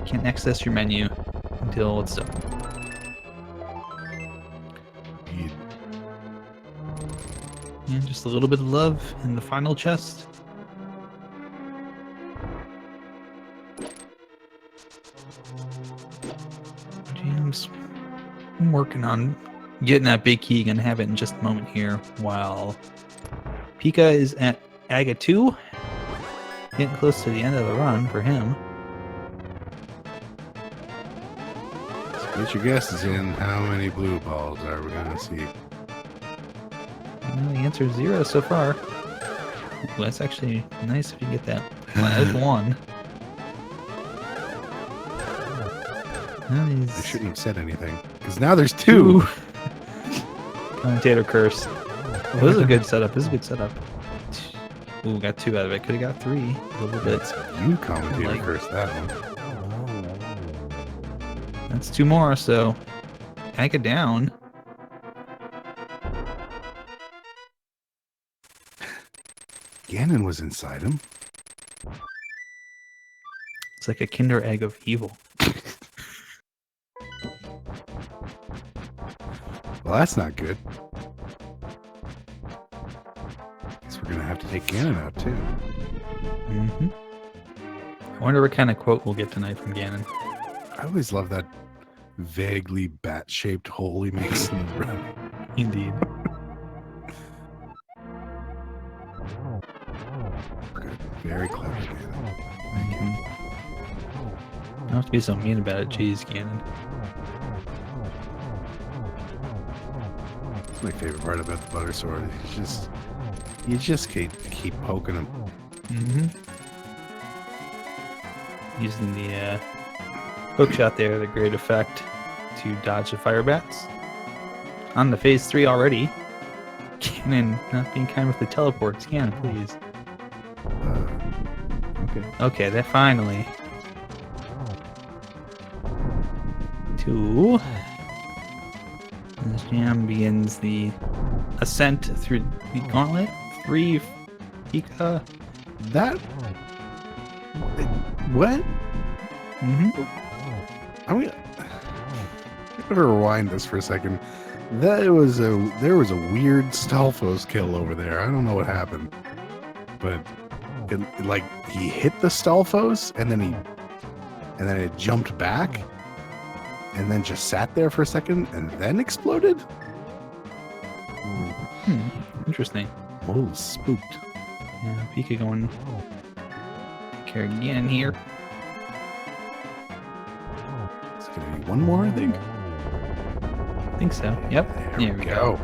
you can't access your menu until it's done. And just a little bit of love in the final chest. James, I'm working on getting that big key. Gonna have it in just a moment here. While Pika is at Aga 2, getting close to the end of the run for him. So get your guesses in. How many blue balls are we gonna see? The answer is 0 so far. Ooh, that's actually nice if you get that. That's 1. I shouldn't have said anything because now there's 2. Commentator curse. Well, this is a good setup. This is a good setup. Ooh, got 2 out of it. Could have got 3. A little bit. You commentator curse that one. That's 2 more, so Aga down. Ganon was inside him. It's like a Kinder Egg of evil. Well, that's not good. Guess we're gonna have to take Ganon out too. I wonder what kind of quote we'll get tonight from Ganon. I always love that vaguely bat-shaped hole he makes in the ground. Indeed. Good. Very clever, Ganon. Don't have to be so mean about it. Jeez, Ganon. That's my favorite part about the butter sword. You just keep poking him. Using the hook shot there, the great effect to dodge the fire bats. On the phase 3 already. Ganon not being kind with the teleports. Ganon, please. Okay. Okay, that finally. 2. And this jam begins the ascent through the gauntlet. 3, Pika. That... What? I'm gonna rewind this for a second. There was a weird Stalfos kill over there. I don't know what happened, but like he hit the Stalfos and then it jumped back and then just sat there for a second and then exploded. Interesting. A little spooked. Yeah, Pika going care again here. It's gonna be one more, I think. I think so. Yep. There we go.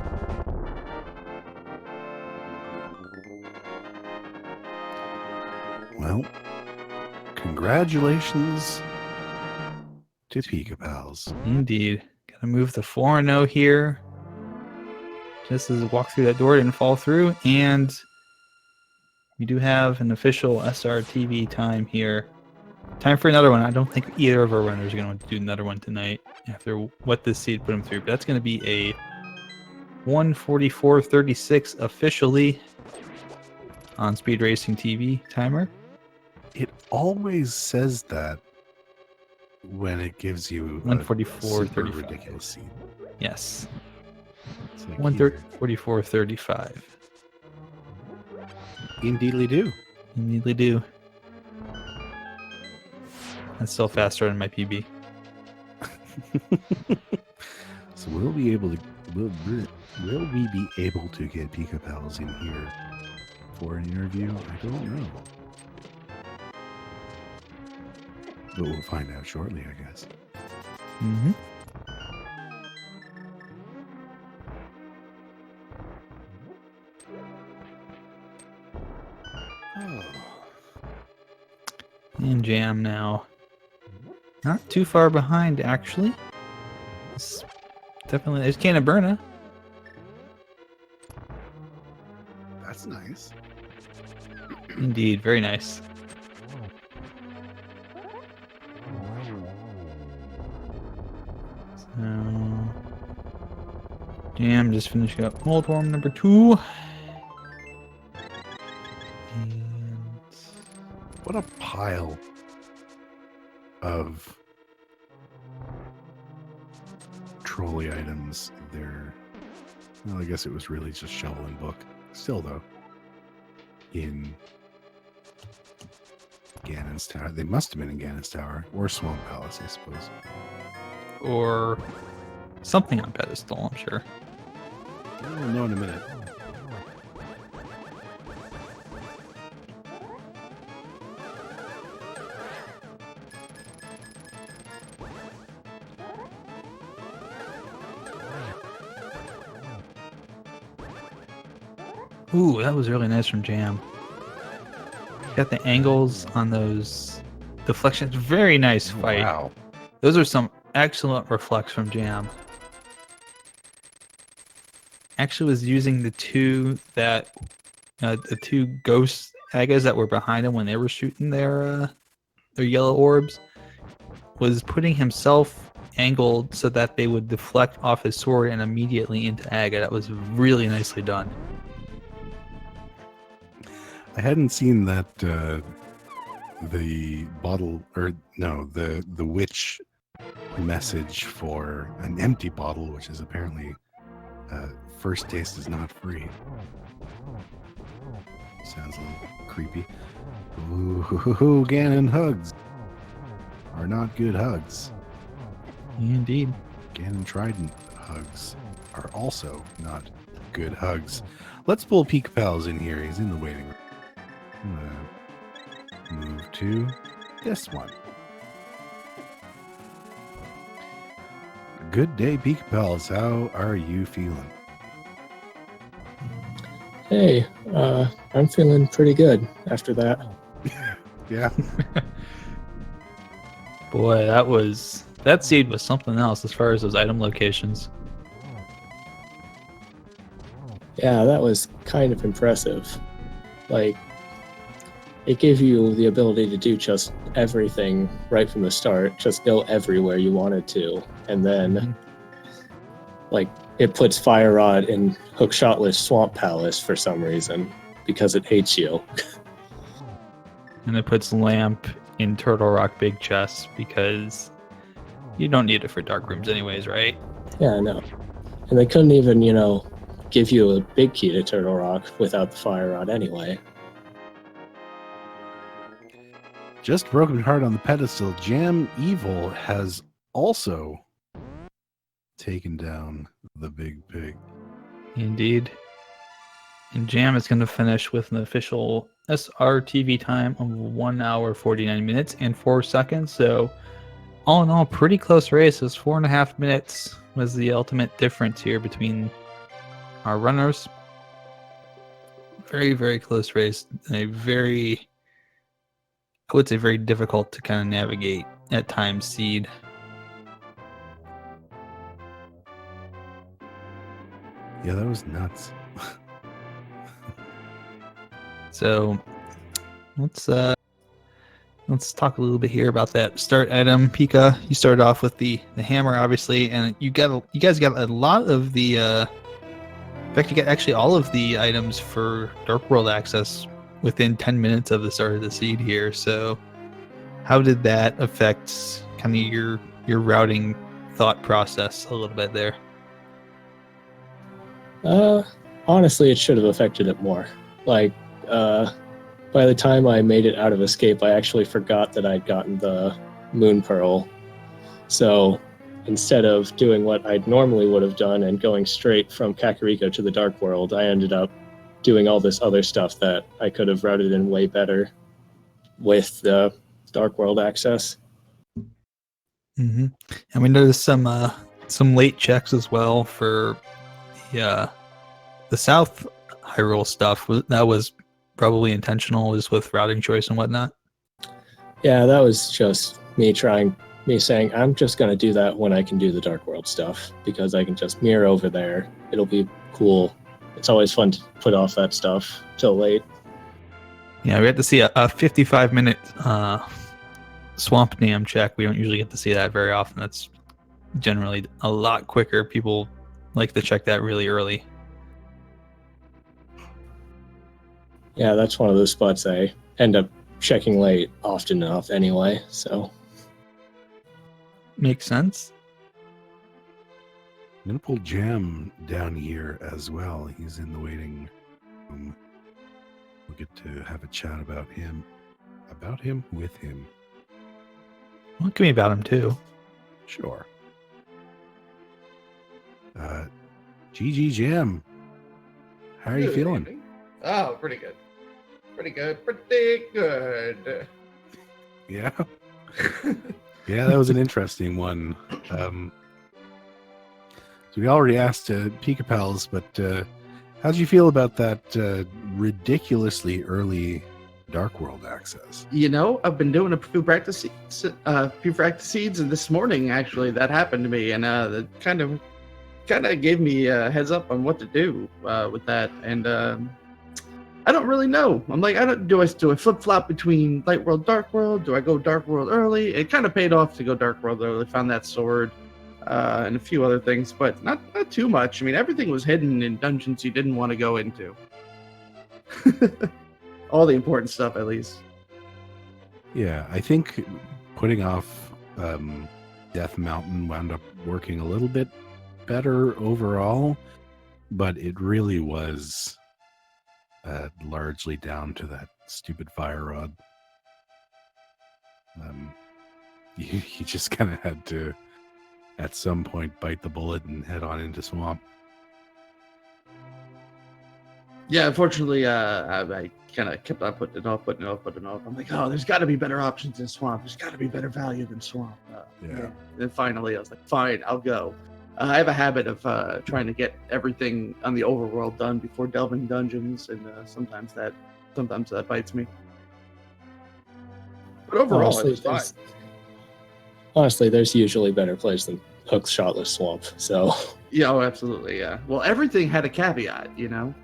Well, congratulations to Pikapals. Indeed. Gotta move the 4-0 here. Just as walk through that door didn't fall through, and we do have an official SRTV time here. Time for another one. I don't think either of our runners are going to do another one tonight after what this seed put them through. But that's going to be a 1:44.36 officially. on Speed Racing TV timer. It always says that when it gives you a 144.35. super ridiculous seed. Yes. It's like 144.35. Indeedly do. Indeedly do. That's still faster than my PB. So will we be able to get Pikapals in here for an interview? I don't know. But we'll find out shortly, I guess. Mm-hmm. Oh. And Jam now. Not too far behind, actually. It's definitely, there's Canterbury. That's nice. Indeed, very nice. So, Jam just finishing up Moldworm number 2. And What a pile of trolley items there. Well, I guess it was really just shovel and book. Still, though, in Ganon's Tower. They must have been in Ganon's Tower or Swamp Palace, I suppose. or something on pedestal, I'm sure. We'll know in a minute. Ooh, that was really nice from Jam. Got the angles on those deflections. Very nice fight. Wow. Those are some excellent reflects from Jam. Actually was using the two ghost Agas that were behind him when they were shooting their yellow orbs. Was putting himself angled so that they would deflect off his sword and immediately into Aga. That was really nicely done. I hadn't seen that the bottle, or no, the witch message for an empty bottle, which is apparently first taste is not free. Sounds a little creepy. Ooh, Ganon hugs are not good hugs. Indeed. Ganon Trident hugs are also not good hugs. Let's pull Pikapals in here. He's in the waiting room. Move to this one. Good day, Pikapals. How are you feeling? Hey, I'm feeling pretty good after that. Yeah. Boy, that seed was something else as far as those item locations. Yeah, that was kind of impressive. Like, it gave you the ability to do just everything right from the start, just go everywhere you wanted to, and then, like, it puts Fire Rod in hookshotless Swamp Palace for some reason, because it hates you. And it puts Lamp in Turtle Rock Big Chest because you don't need it for dark rooms anyways, right? Yeah, I know. And they couldn't even, give you a big key to Turtle Rock without the Fire Rod anyway. Just Broken Heart on the pedestal. JamEvil has also taken down the big pig. Indeed. And Jam is going to finish with an official SRTV time of 1 hour, 49 minutes and 4 seconds. So, all in all, pretty close races. 4.5 minutes was the ultimate difference here between our runners. Very, very close race. A very, I would say, very difficult to kind of navigate at times seed. Yeah, that was nuts. So let's talk a little bit here about that start item. Pika, you started off with the hammer, obviously, and you guys got a lot of the in fact, you got actually all of the items for Dark World access within 10 minutes of the start of the seed here. So how did that affect kind of your routing thought process a little bit there? Honestly, it should have affected it more. Like, by the time I made it out of escape, I actually forgot that I'd gotten the moon pearl. So instead of doing what I normally would have done and going straight from Kakariko to the Dark World, I ended up doing all this other stuff that I could have routed in way better with the Dark World access. Mm-hmm. And we noticed some late checks as well for the South Hyrule stuff. That was probably intentional, just with routing choice and whatnot. Yeah, that was just me saying, I'm just going to do that when I can do the Dark World stuff, because I can just mirror over there. It'll be cool. It's always fun to put off that stuff till late. Yeah, we had to see a 55-minute Swamp Dam check. We don't usually get to see that very often. That's generally a lot quicker. People like to check that really early. Yeah, that's one of those spots I end up checking late often enough anyway, so. Makes sense. I'm going to pull Jam down here as well. He's in the waiting room. We'll get to have a chat about him. With him. Well, it can be about him too. Sure. GG Jam. How are you feeling? Evening. Oh, pretty good. Pretty good. Yeah. Yeah, that was an interesting one. So we already asked Pikapals, but how did you feel about that ridiculously early Dark World access? You know, I've been doing a few practice seeds, and this morning actually that happened to me, and that kind of gave me a heads up on what to do with that, and I don't really know. I'm like, do I flip flop between Light World, Dark World? Do I go Dark World early? It kind of paid off to go Dark World early. Found that sword and a few other things, but not too much. I mean, everything was hidden in dungeons you didn't want to go into. All the important stuff, at least. Yeah, I think putting off Death Mountain wound up working a little bit better overall, but it really was largely down to that stupid fire rod. You just kind of had to, at some point, bite the bullet and head on into Swamp. Yeah, unfortunately, I kind of kept on putting it off. I'm like, oh, there's got to be better options than Swamp. There's got to be better value than Swamp. Yeah. And finally, I was like, fine, I'll go. I have a habit of trying to get everything on the overworld done before delving dungeons, and sometimes that bites me. But overall, it was fine. Honestly, there's usually better plays than Hookshotless Swamp, so. Yeah, oh, absolutely, yeah. Well, everything had a caveat, you know?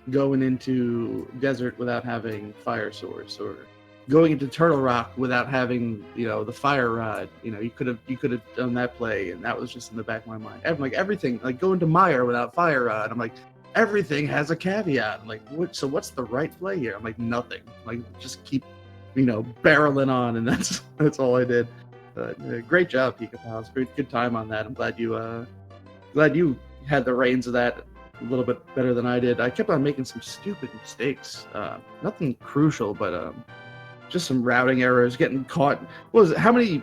Going into desert without having fire source, or going into Turtle Rock without having, the fire rod. You could have done that play, and that was just in the back of my mind. I'm like, everything, like going to Mire without fire rod. I'm like, everything has a caveat. I'm like, so what's the right play here? I'm like, nothing. Like, just keep, barreling on, and that's all I did. But great job, Pikapals. Good time on that. I'm glad you had the reins of that a little bit better than I did. I kept on making some stupid mistakes. Nothing crucial, but just some routing errors, getting caught. How many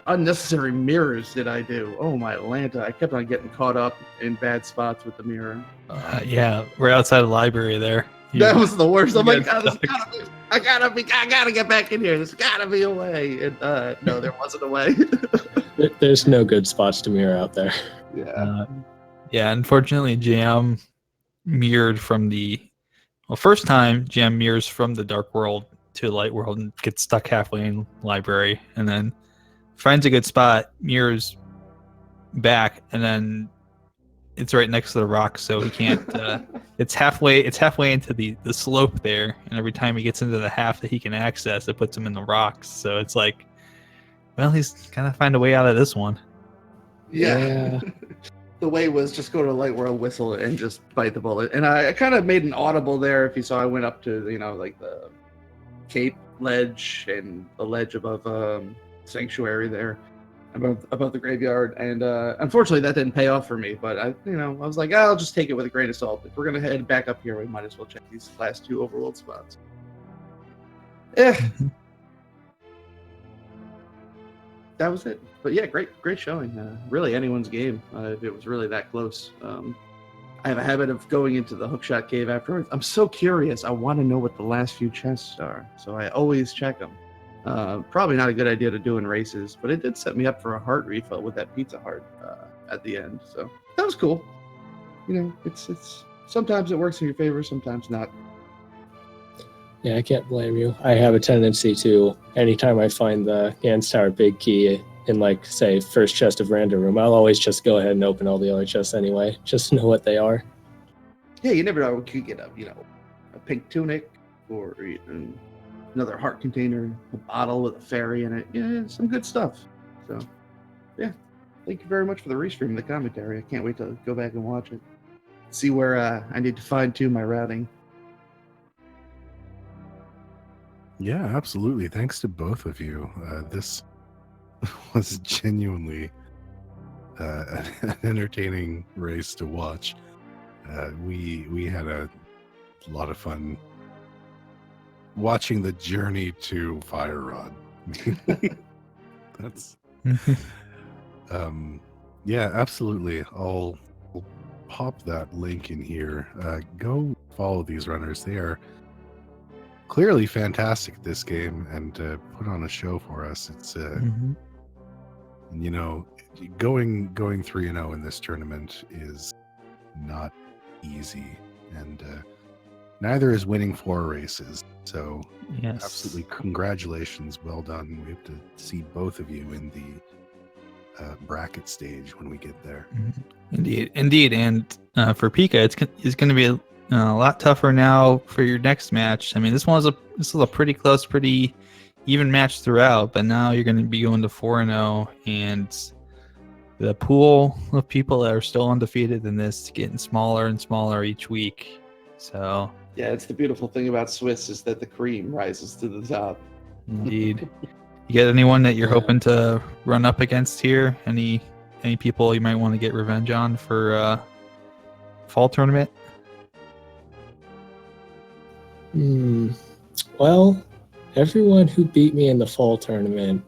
unnecessary mirrors did I do? Oh my Atlanta! I kept on getting caught up in bad spots with the mirror. Yeah, we're outside the library there. That was the worst. I'm like, I gotta get back in here. There's gotta be a way. And no, there wasn't a way. There's no good spots to mirror out there. Yeah. Yeah, unfortunately, Jam mirrored from first time Jam mirrors from the Dark World to Light World and gets stuck halfway in library, and then finds a good spot, mirrors back, and then it's right next to the rock, so he can't. It's halfway into the slope there, and every time he gets into the half that he can access, it puts him in the rocks. So it's like, well, he's gotta find a way out of this one. Yeah. the way was just go to light world, whistle, and just bite the bullet. And I kind of made an audible there. If you saw, I went up to like the cape ledge and the ledge above sanctuary there, above the graveyard. And unfortunately, that didn't pay off for me. But I was like, I'll just take it with a grain of salt. If we're gonna head back up here, we might as well check these last 2 overworld spots. Yeah. That was it. But yeah, great showing. Really anyone's game if it was really that close. I have a habit of going into the hookshot cave afterwards. I'm so curious. I want to know what the last few chests are, so I always check them. Probably not a good idea to do in races, but it did set me up for a heart refill with that pizza heart at the end. So that was cool. It's sometimes it works in your favor, sometimes not. Yeah, I can't blame you. I have a tendency to, anytime I find the Gans Tower big key in, like, say, first chest of random room, I'll always just go ahead and open all the other chests anyway, just to know what they are. Yeah, you never know. You could get a pink tunic, or another heart container, a bottle with a fairy in it. Yeah, some good stuff. So, yeah, thank you very much for the restream and the commentary. I can't wait to go back and watch it. See where I need to fine-tune my routing. Yeah, absolutely. Thanks to both of you. This was genuinely an entertaining race to watch. We had a lot of fun watching the journey to Fire Rod. That's yeah, absolutely. I'll pop that link in here. Go follow these runners. They are clearly fantastic at this game, and put on a show for us. It's going 3-0 in this tournament is not easy, and neither is winning 4 races. So Yes. absolutely congratulations, well done. We have to see both of you in the bracket stage when we get there. Indeed. And for Pika, it's going to be a lot tougher now for your next match. I mean, this was a pretty close, pretty even match throughout, but now you're going to be going to 4-0, and the pool of people that are still undefeated in this is getting smaller and smaller each week. So Yeah, it's the beautiful thing about Swiss is that the cream rises to the top. indeed. You got anyone that you're hoping to run up against here? Any people you might want to get revenge on for fall tournament? Well, everyone who beat me in the fall tournament,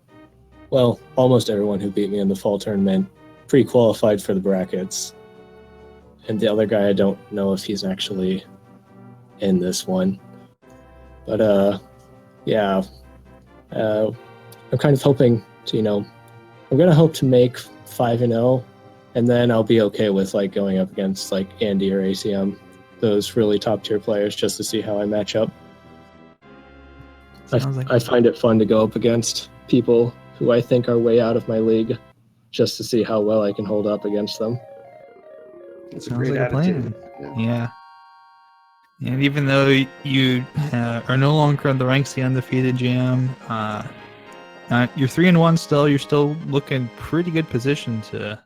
well, almost everyone who beat me in the fall tournament pre-qualified for the brackets. And the other guy, I don't know if he's actually in this one. But, yeah. I'm kind of hoping to, I'm going to hope to make 5-0, and then I'll be okay with, like, going up against, like, Andy or ACM, those really top-tier players, just to see how I match up. I find it fun to go up against people who I think are way out of my league, just to see how well I can hold up against them. It's a Sounds great like a attitude. plan. Yeah. And even though you are no longer in the ranks of the undefeated Jam, you're 3-1 still. You're still looking pretty good position to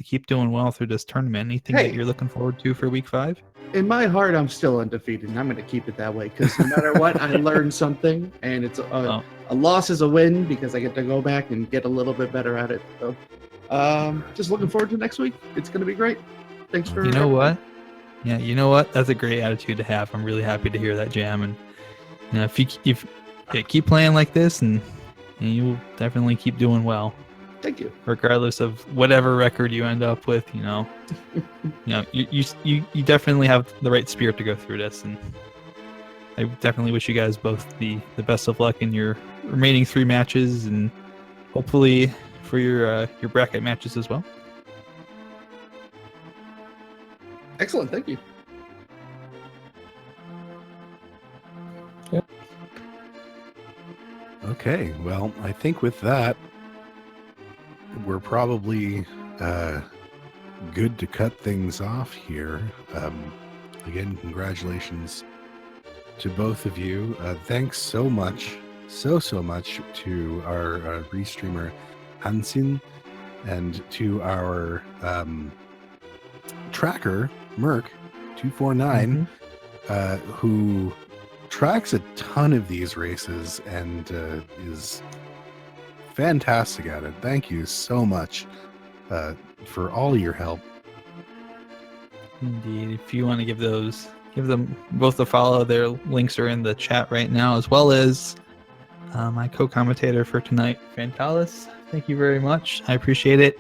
keep doing well through this tournament. Anything that you're looking forward to for week 5? In my heart, I'm still undefeated, and I'm going to keep it that way, because no matter what, I learned something, and it's a loss is a win because I get to go back and get a little bit better at it. So, just looking forward to next week. It's going to be great. Thanks for. You know what? Yeah, you know what? That's a great attitude to have. I'm really happy to hear that, Jam. And if you keep playing like this, and you'll definitely keep doing well. Thank you. Regardless of whatever record you end up with, you definitely have the right spirit to go through this, and I definitely wish you guys both the best of luck in your remaining 3 matches, and hopefully for your bracket matches as well. Excellent, thank you. Yeah. Okay, well, I think with that, we're probably good to cut things off here. Again, congratulations to both of you. Thanks so much to our restreamer Hansin And to our tracker, Merc249, who tracks a ton of these races and is fantastic at it. Thank you so much for all your help. Indeed. If you want to give them both a follow. Their links are in the chat right now, as well as my co-commentator for tonight, Fantalis. Thank you very much. I appreciate it.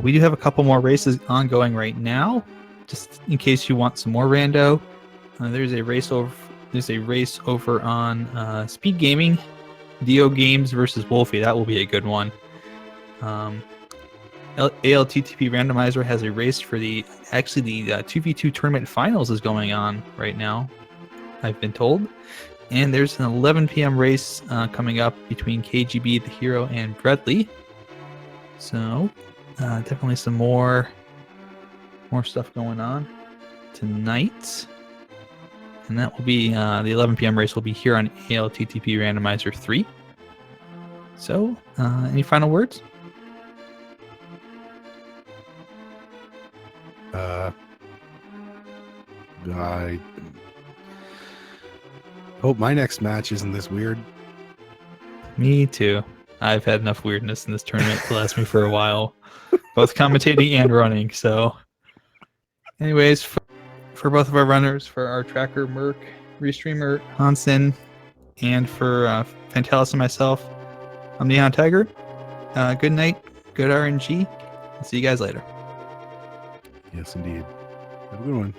We do have a couple more races ongoing right now, just in case you want some more rando. There's a race over on Speed Gaming, Dio Games versus Wolfie. That will be a good one. ALTTP Randomizer has a race for the 2v2 tournament finals is going on right now, I've been told. And there's an 11 p.m. race coming up between KGB, the Hero, and Bradley. So definitely some more stuff going on tonight. And that will be the 11 p.m. race will be here on ALTTP Randomizer 3. So any final words? I hope my next match isn't this weird. Me too. I've had enough weirdness in this tournament to last me for a while, both commentating and running. So, anyways, for both of our runners, for our tracker, Merc, Restreamer, Hansen, and for Fantalis and myself, I'm Neon Tiger. Good night, good RNG. See you guys later. Yes, indeed. Have a good one.